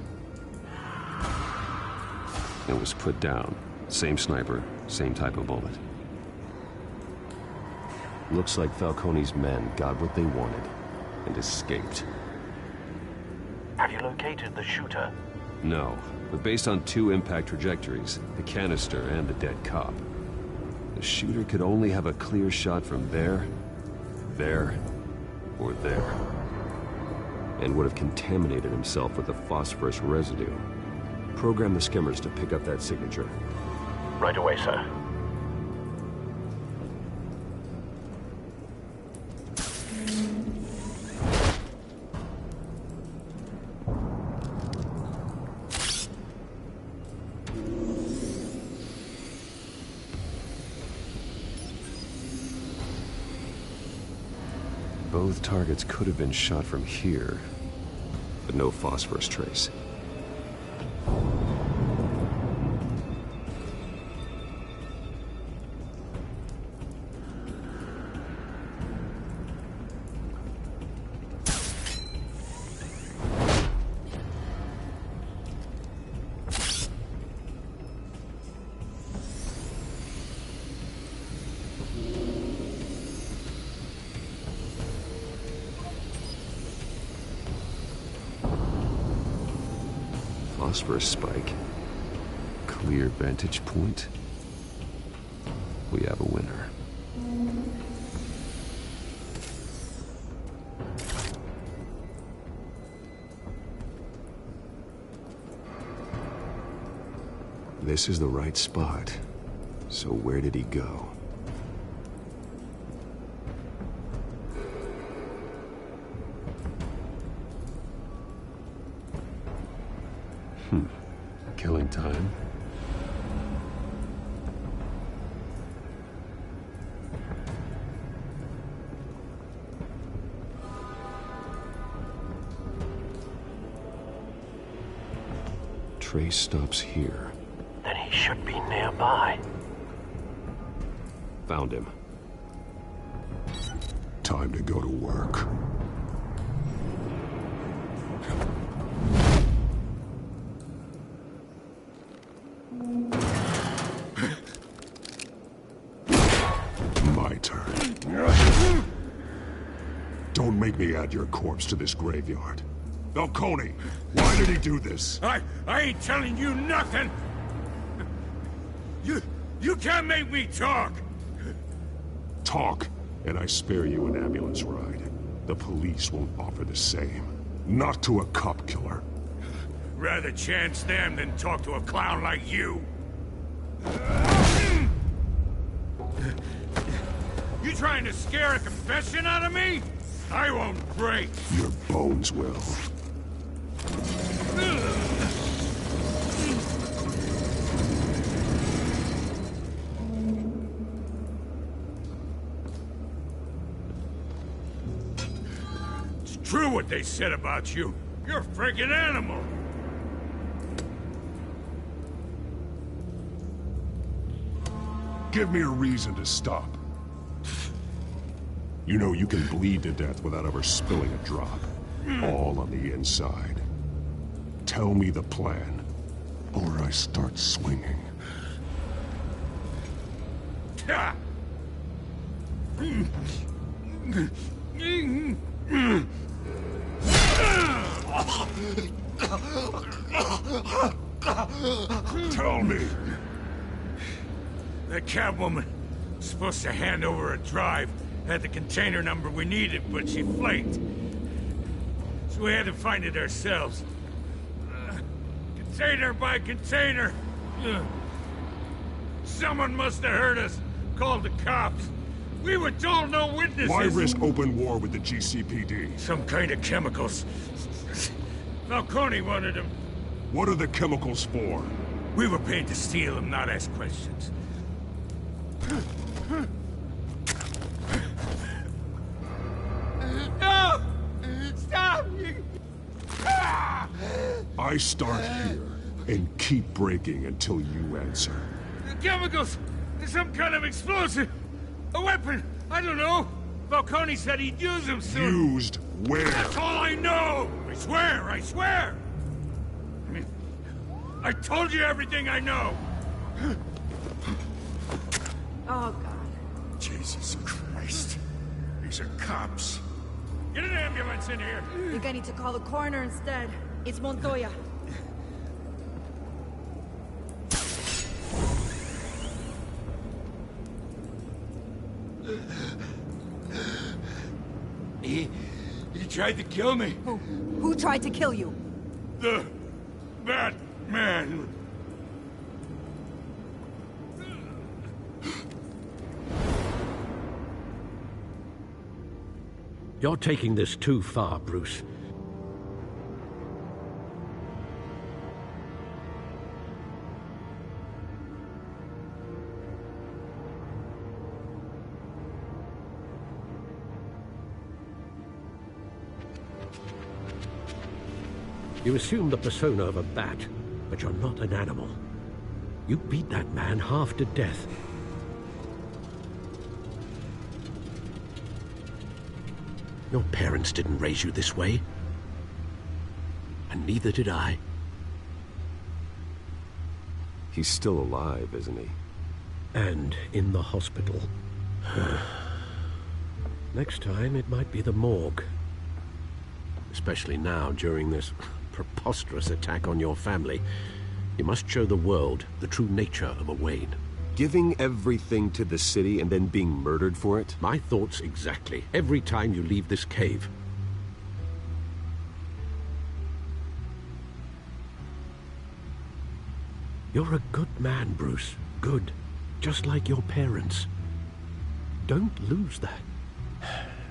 It was put down. Same sniper, same type of bullet. Looks like Falcone's men got what they wanted and escaped. Have you located the shooter? No, but based on two impact trajectories, the canister and the dead cop, the shooter could only have a clear shot from there, or there, and would have contaminated himself with the phosphorus residue. Program the skimmers to pick up that signature. Right away, sir. Both targets could have been shot from here, but no phosphorus trace. Phosphorus spike. Clear vantage point. We have a winner. This is the right spot. So where did he go? Killing time. Trace stops here. Then he should be nearby. Found him. Time to go to work. Don't make me add your corpse to this graveyard. Falcone, why did he do this? I ain't telling you nothing! You can't make me talk! Talk, and I spare you an ambulance ride. The police won't offer the same. Not to a cop killer. Rather chance them than talk to a clown like you. You trying to scare a confession out of me? I won't break. Your bones will. It's true what they said about you. You're a freaking animal. Give me a reason to stop. You know you can bleed to death without ever spilling a drop. All on the inside. Tell me the plan, or I start swinging. Tell me. That Catwoman was supposed to hand over a drive, had the container number we needed, but she flaked. So we had to find it ourselves. Container by container. Someone must have heard us, called the cops. We were told no witnesses. Why risk open war with the GCPD? Some kind of chemicals. Falcone wanted them. What are the chemicals for? We were paid to steal them, not ask questions. No! Stop! I start here and keep breaking until you answer. The chemicals! Some kind of explosive! A weapon! I don't know! Falcone said he'd use them soon! Used where? That's all I know! I swear! I swear! I told you everything I know! Oh, God. Jesus Christ. These are cops. Get an ambulance in here! I think I need to call the coroner instead. It's Montoya. He tried to kill me. Who tried to kill you? The Batman. You're taking this too far, Bruce. You assume the persona of a bat, but you're not an animal. You beat that man half to death. Your parents didn't raise you this way. And neither did I. He's still alive, isn't he? And in the hospital. Next time, it might be the morgue. Especially now, during this preposterous attack on your family. You must show the world the true nature of a Wayne. Giving everything to the city and then being murdered for it? My thoughts exactly. Every time you leave this cave. You're a good man, Bruce. Good. Just like your parents. Don't lose that.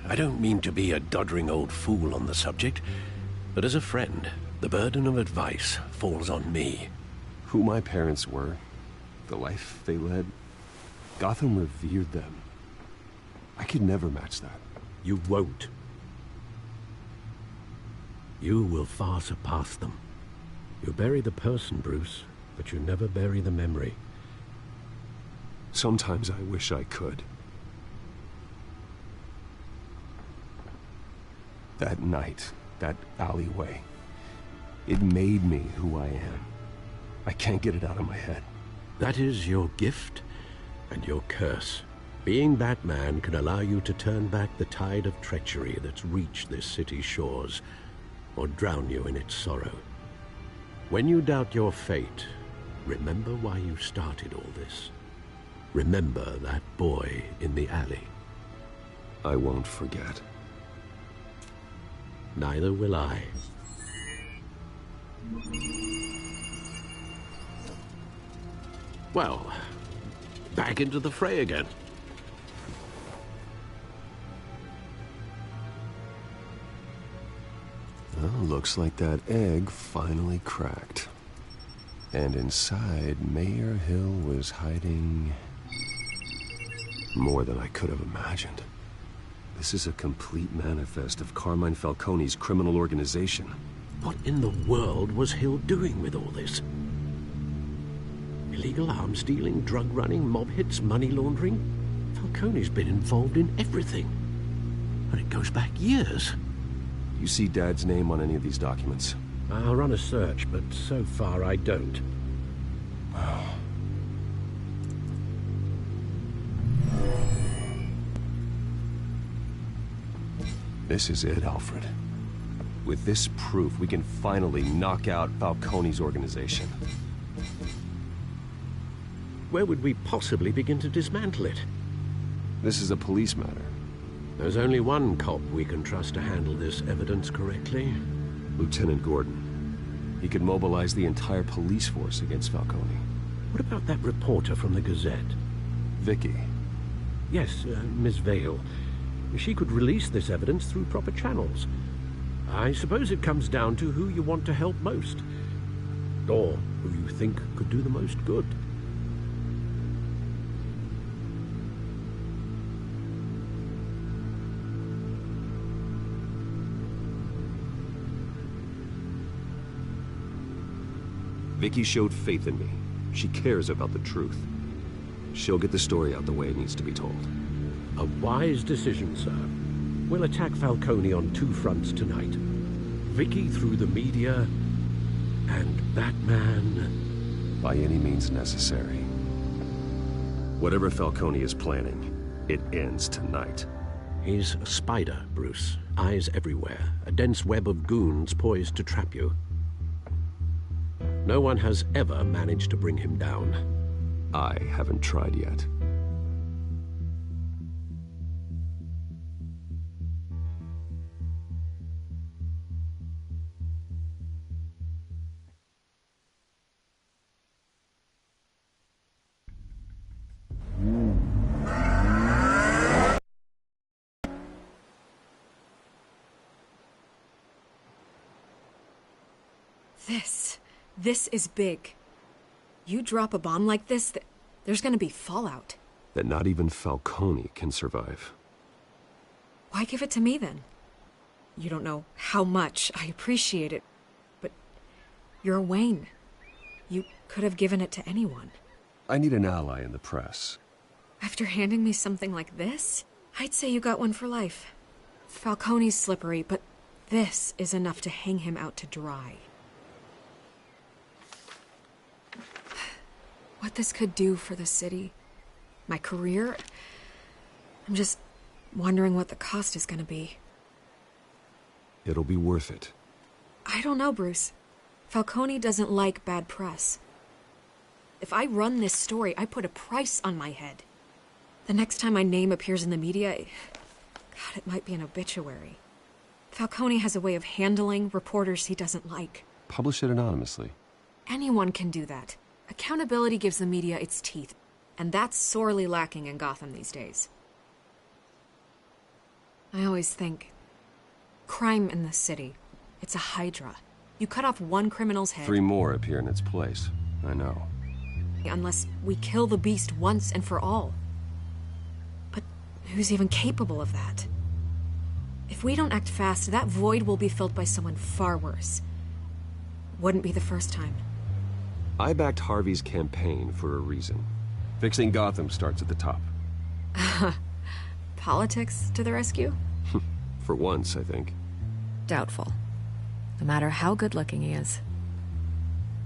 I don't mean to be a doddering old fool on the subject, but as a friend, the burden of advice falls on me. Who my parents were, the life they led, Gotham revered them. I could never match that. You won't. You will far surpass them. You bury the person, Bruce, but you never bury the memory. Sometimes I wish I could. That night, that alleyway, it made me who I am. I can't get it out of my head. That is your gift and your curse. Being Batman can allow you to turn back the tide of treachery that's reached this city's shores, or drown you in its sorrow. When you doubt your fate, remember why you started all this. Remember that boy in the alley. I won't forget. Neither will I. Well, back into the fray again. Well, looks like that egg finally cracked. And inside, Mayor Hill was hiding more than I could have imagined. This is a complete manifest of Carmine Falcone's criminal organization. What in the world was Hill doing with all this? Illegal arms dealing, drug running, mob hits, money laundering? Falcone's been involved in everything. And it goes back years. You see Dad's name on any of these documents? I'll run a search, but so far I don't. This is it, Alfred. With this proof, we can finally knock out Falcone's organization. Where would we possibly begin to dismantle it? This is a police matter. There's only one cop we can trust to handle this evidence correctly. Lieutenant Gordon. He could mobilize the entire police force against Falcone. What about that reporter from the Gazette? Vicky. Yes, Miss Vale. She could release this evidence through proper channels. I suppose it comes down to who you want to help most. Or who you think could do the most good. Vicky showed faith in me. She cares about the truth. She'll get the story out the way it needs to be told. A wise decision, sir. We'll attack Falcone on two fronts tonight. Vicky through the media, and that man... by any means necessary. Whatever Falcone is planning, it ends tonight. He's a spider, Bruce. Eyes everywhere. A dense web of goons poised to trap you. No one has ever managed to bring him down. I haven't tried yet. This is big. You drop a bomb like this, there's gonna be fallout. That not even Falcone can survive. Why give it to me, then? You don't know how much I appreciate it, but you're Wayne. You could have given it to anyone. I need an ally in the press. After handing me something like this, I'd say you got one for life. Falcone's slippery, but this is enough to hang him out to dry. What this could do for the city, my career, I'm just wondering what the cost is gonna be. It'll be worth it. I don't know, Bruce. Falcone doesn't like bad press. If I run this story, I put a price on my head. The next time my name appears in the media, God, it might be an obituary. Falcone has a way of handling reporters he doesn't like. Publish it anonymously. Anyone can do that. Accountability gives the media its teeth, and that's sorely lacking in Gotham these days. I always think, crime in the city, it's a hydra. You cut off one criminal's head... 3 more appear in its place. I know. Unless we kill the beast once and for all. But who's even capable of that? If we don't act fast, that void will be filled by someone far worse. Wouldn't be the first time. I backed Harvey's campaign for a reason. Fixing Gotham starts at the top. Politics to the rescue? For once, I think. Doubtful. No matter how good-looking he is.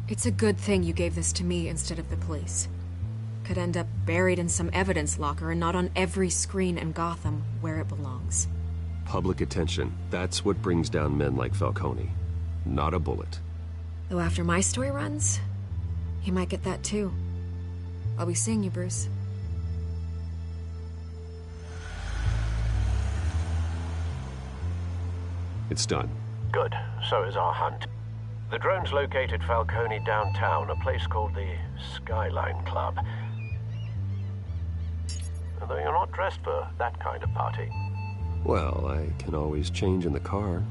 It's a good thing you gave this to me instead of the police. Could end up buried in some evidence locker and not on every screen in Gotham where it belongs. Public attention. That's what brings down men like Falcone. Not a bullet. Though after my story runs, he might get that too. I'll be seeing you, Bruce. It's done. Good. So is our hunt. The drone's located Falcone downtown, a place called the Skyline Club. Although you're not dressed for that kind of party. Well, I can always change in the car.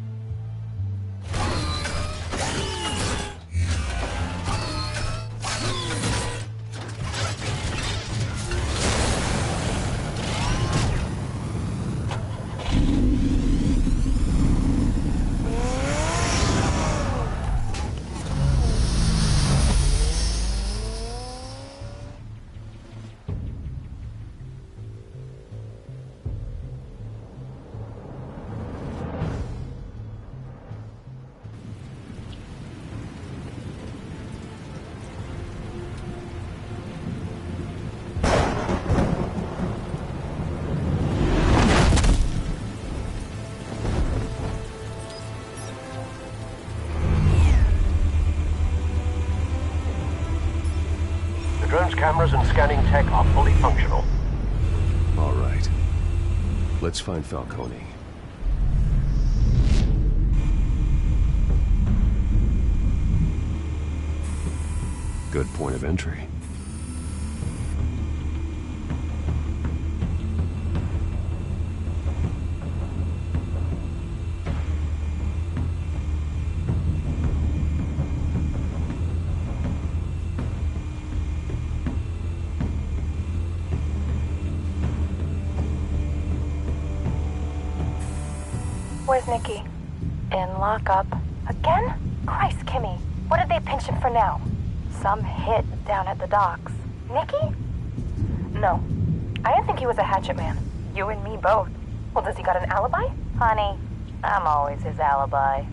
cameras and scanning tech are fully functional. All right. Let's find Falcone. Good point of entry. Where's Nikki? In lockup. Again? Christ, Kimmy. What did they pinch him for now? Some hit down at the docks. Nikki? No. I didn't think he was a hatchet man. You and me both. Well, does he got an alibi? Honey, I'm always his alibi.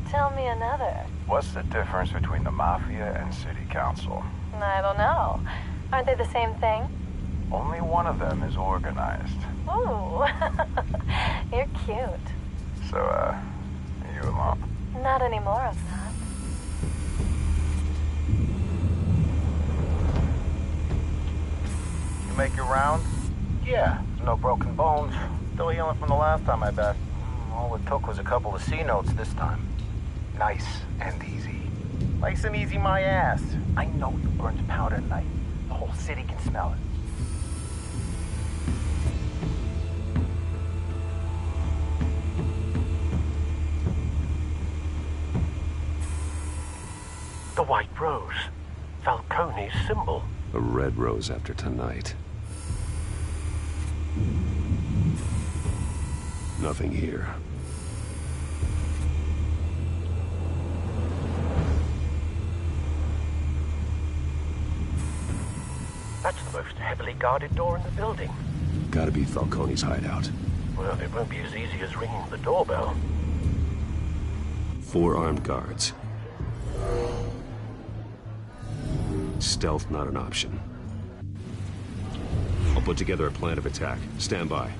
Tell me another. What's the difference between the Mafia and City Council? I don't know. Aren't they the same thing? Only one of them is organized. Ooh. You're cute. So, are you alone? Not anymore, I'm not. You make your round? Yeah, no broken bones. Still healing from the last time I bet. All it took was a couple of C notes this time. Nice and easy. Nice and easy my ass. I know you burned powder at night. The whole city can smell it. The White Rose. Falcone's symbol. A red rose after tonight. Nothing here. That's the most heavily guarded door in the building. Gotta be Falcone's hideout. Well, it won't be as easy as ringing the doorbell. 4 armed guards. Stealth not an option. I'll put together a plan of attack. Stand by.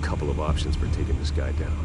Couple of options for taking this guy down.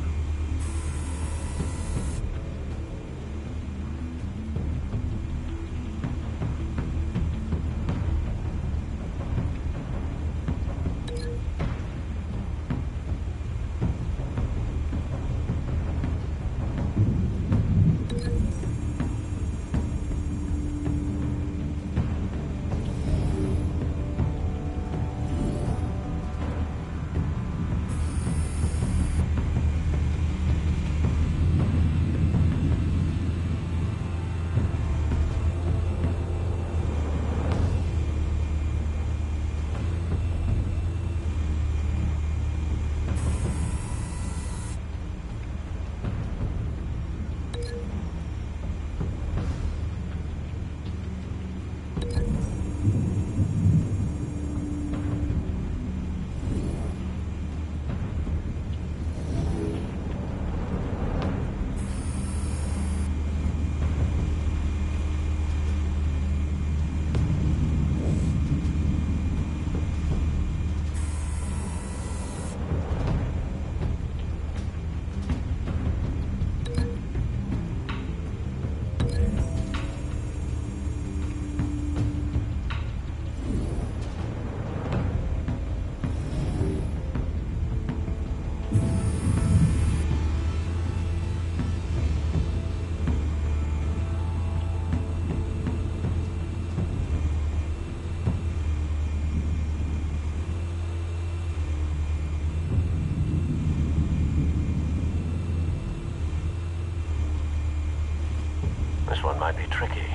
This one might be tricky.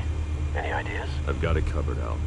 Any ideas? I've got it covered, Al.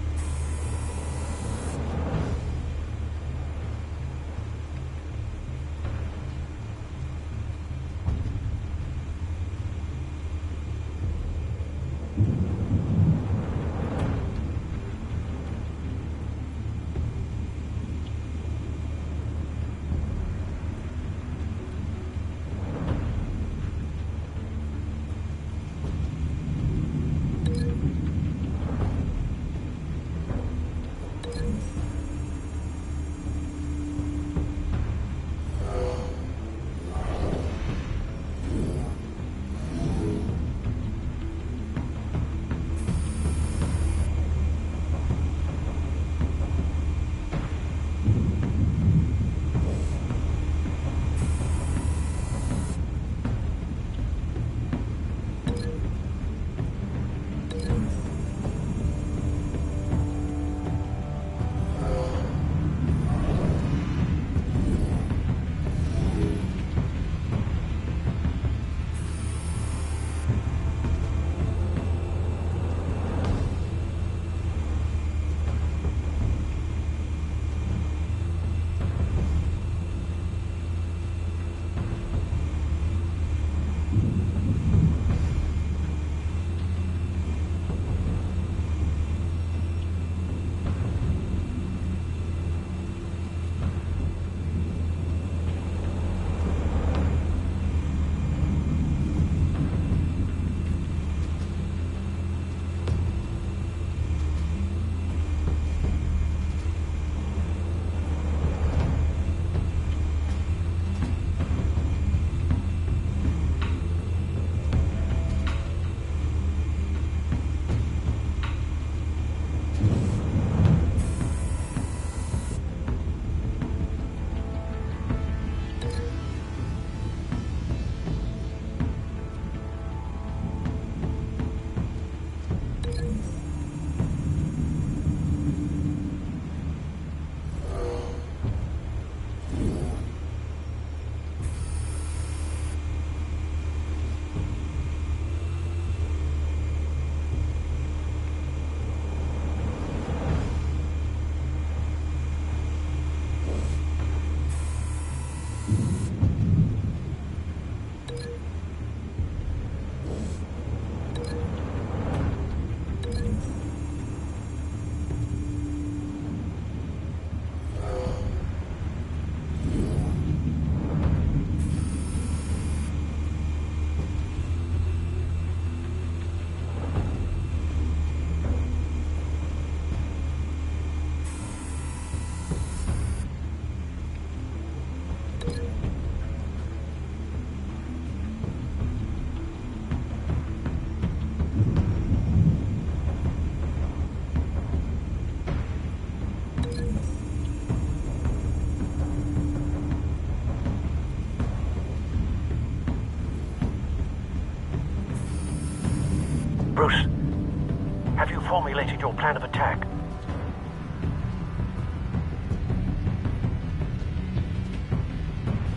formulated your plan of attack?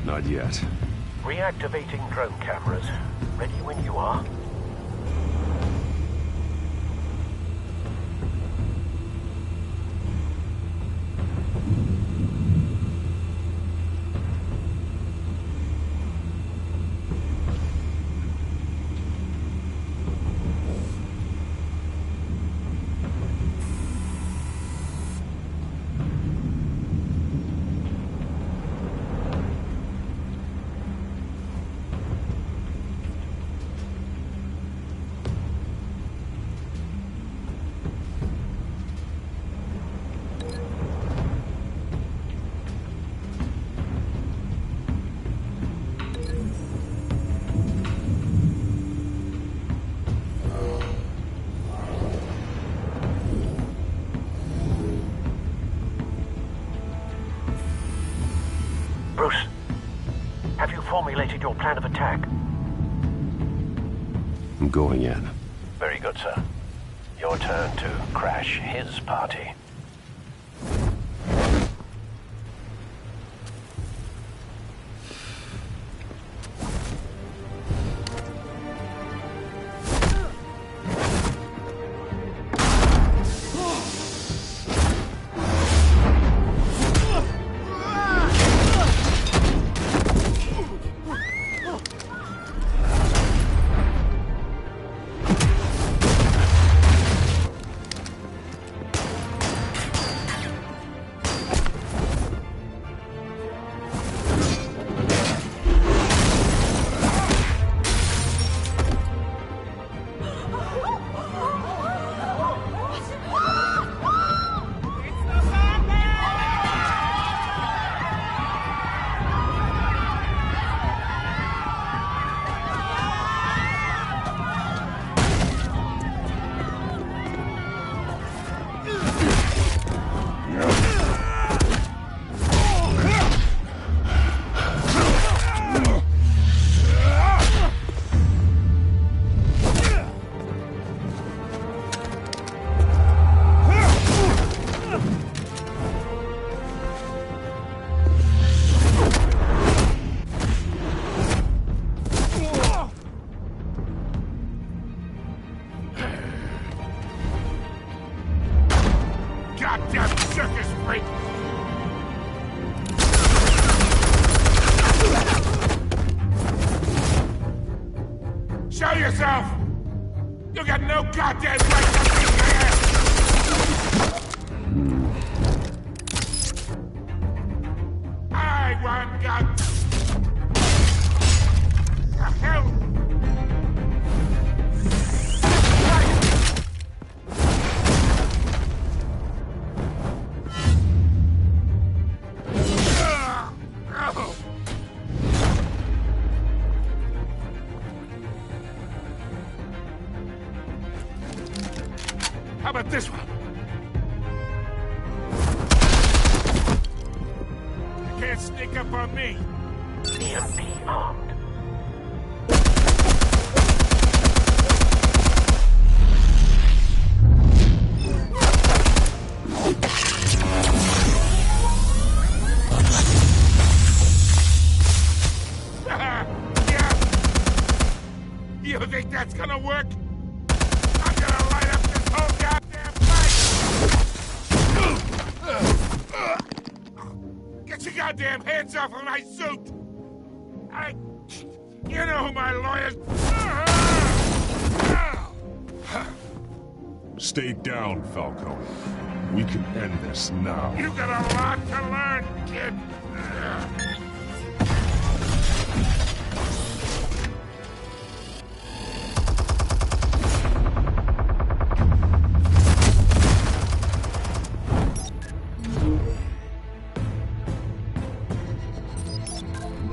Not yet. Reactivating drone cameras. Ready when you are. Bruce, have you formulated your plan of attack? I'm going in. Very good, sir. Your turn to crash his party. Goddamn circus freak! Show yourself! You got no goddamn right to be here! I want God. The hell? How about this one? You can't sneak up on me. EMP armed. Yeah. You think that's gonna work? I'm gonna light up this whole goddamn place! Get your goddamn hands off of my suit! You know who my lawyers... Stay down, Falcone. We can end this now. You got a lot to learn, kid.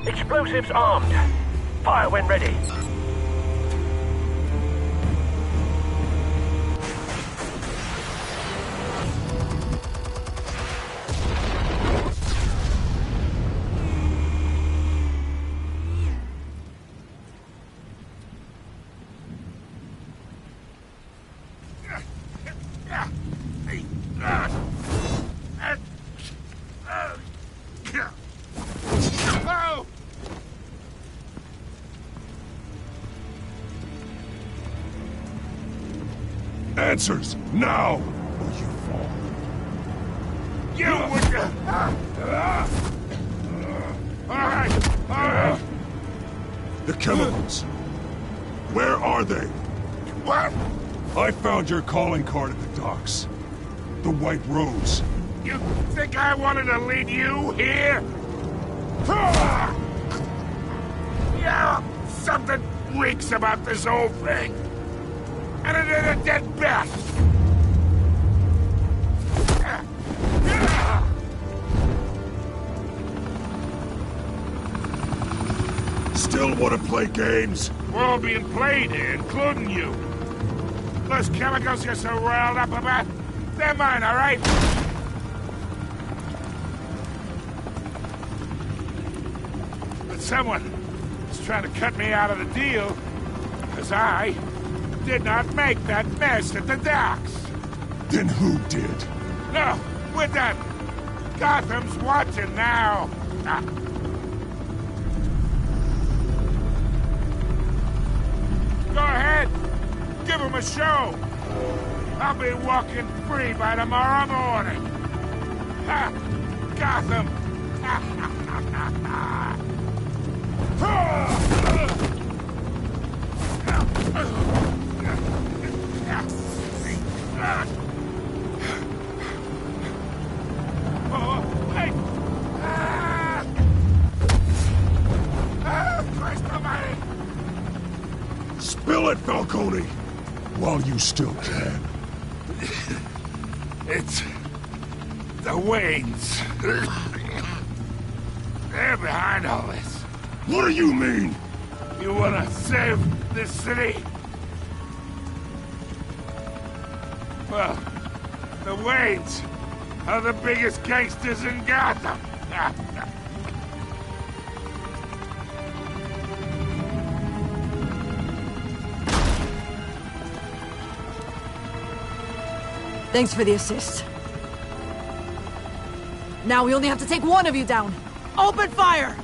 Explosives armed. Fire when ready. answers, now, or you fall. You would... All right. The chemicals. Where are they? What? I found your calling card at the docks. The White Rose. You think I wanted to lead you here? Yeah, something reeks about this whole thing. And it is a dead bat. Still want to play games? We're all being played here, including you. Those chemicals you're so riled up about, they're mine, all right? But someone is trying to cut me out of the deal, because I did not make that mess at the docks. Then who did? No, we're done. Gotham's watching now. Go ahead. Give him a show. I'll be walking free by tomorrow morning. Ha! Gotham. Oh, hey! Christ almighty! Spill it, Falcone! While you still can. It's... the Waynes. They're behind all this. What do you mean? You wanna save this city? Well, the Waynes are the biggest gangsters in Gotham. Thanks for the assist. Now we only have to take one of you down. Open fire!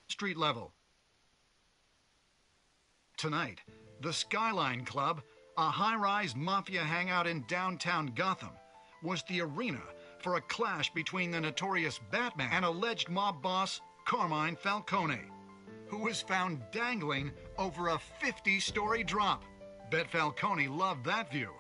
Street level. Tonight, the Skyline Club, a high-rise mafia hangout in downtown Gotham, was the arena for a clash between the notorious Batman and alleged mob boss Carmine Falcone, who was found dangling over a 50-story drop. Bet Falcone loved that view.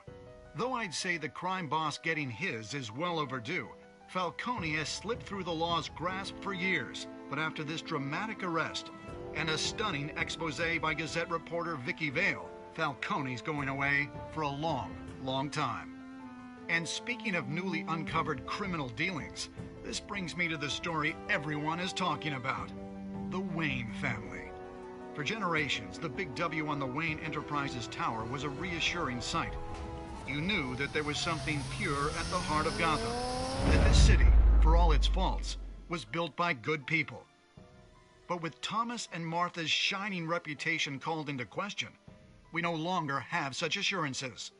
Though I'd say the crime boss getting his is well overdue, Falcone has slipped through the law's grasp for years. But after this dramatic arrest and a stunning expose by Gazette reporter Vicky Vale, Falcone's going away for a long, long time. And speaking of newly uncovered criminal dealings, this brings me to the story everyone is talking about: the Wayne family. For generations, the big W on the Wayne Enterprises Tower was a reassuring sight. You knew that there was something pure at the heart of Gotham, that this city, for all its faults, was built by good people. But with Thomas and Martha's shining reputation called into question, we no longer have such assurances.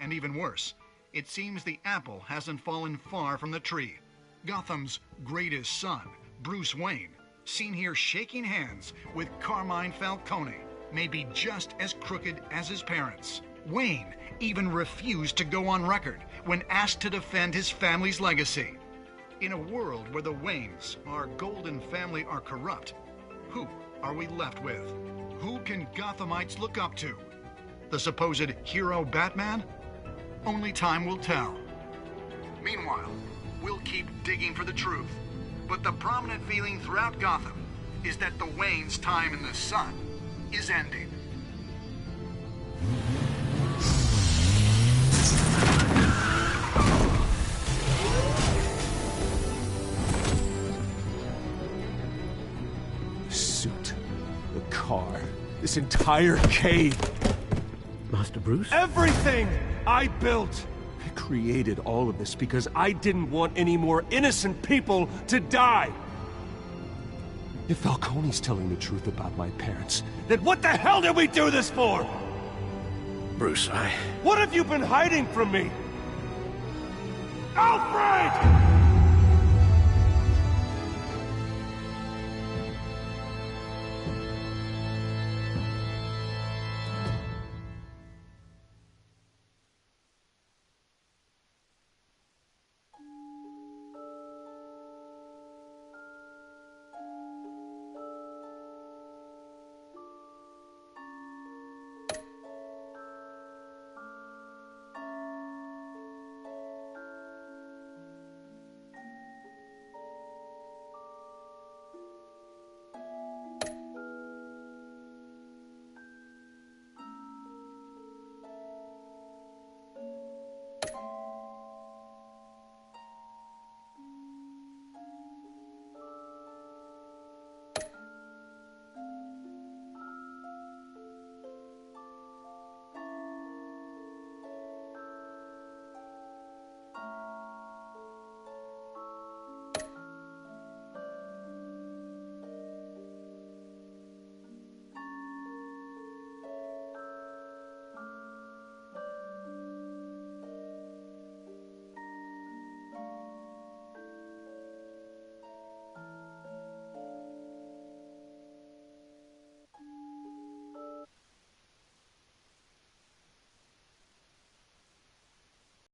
And even worse, it seems the apple hasn't fallen far from the tree. Gotham's greatest son, Bruce Wayne, seen here shaking hands with Carmine Falcone, may be just as crooked as his parents. Wayne even refused to go on record when asked to defend his family's legacy. In a world where the Waynes, our golden family, are corrupt, who are we left with? Who can Gothamites look up to? The supposed hero Batman? Only time will tell. Meanwhile, we'll keep digging for the truth. But the prominent feeling throughout Gotham is that the Waynes' time in the sun is ending. Suit, the car, this entire cave. Master Bruce? Everything I built created all of this because I didn't want any more innocent people to die. If Falcone's telling the truth about my parents, then what the hell did we do this for? Bruce, What have you been hiding from me? Alfred!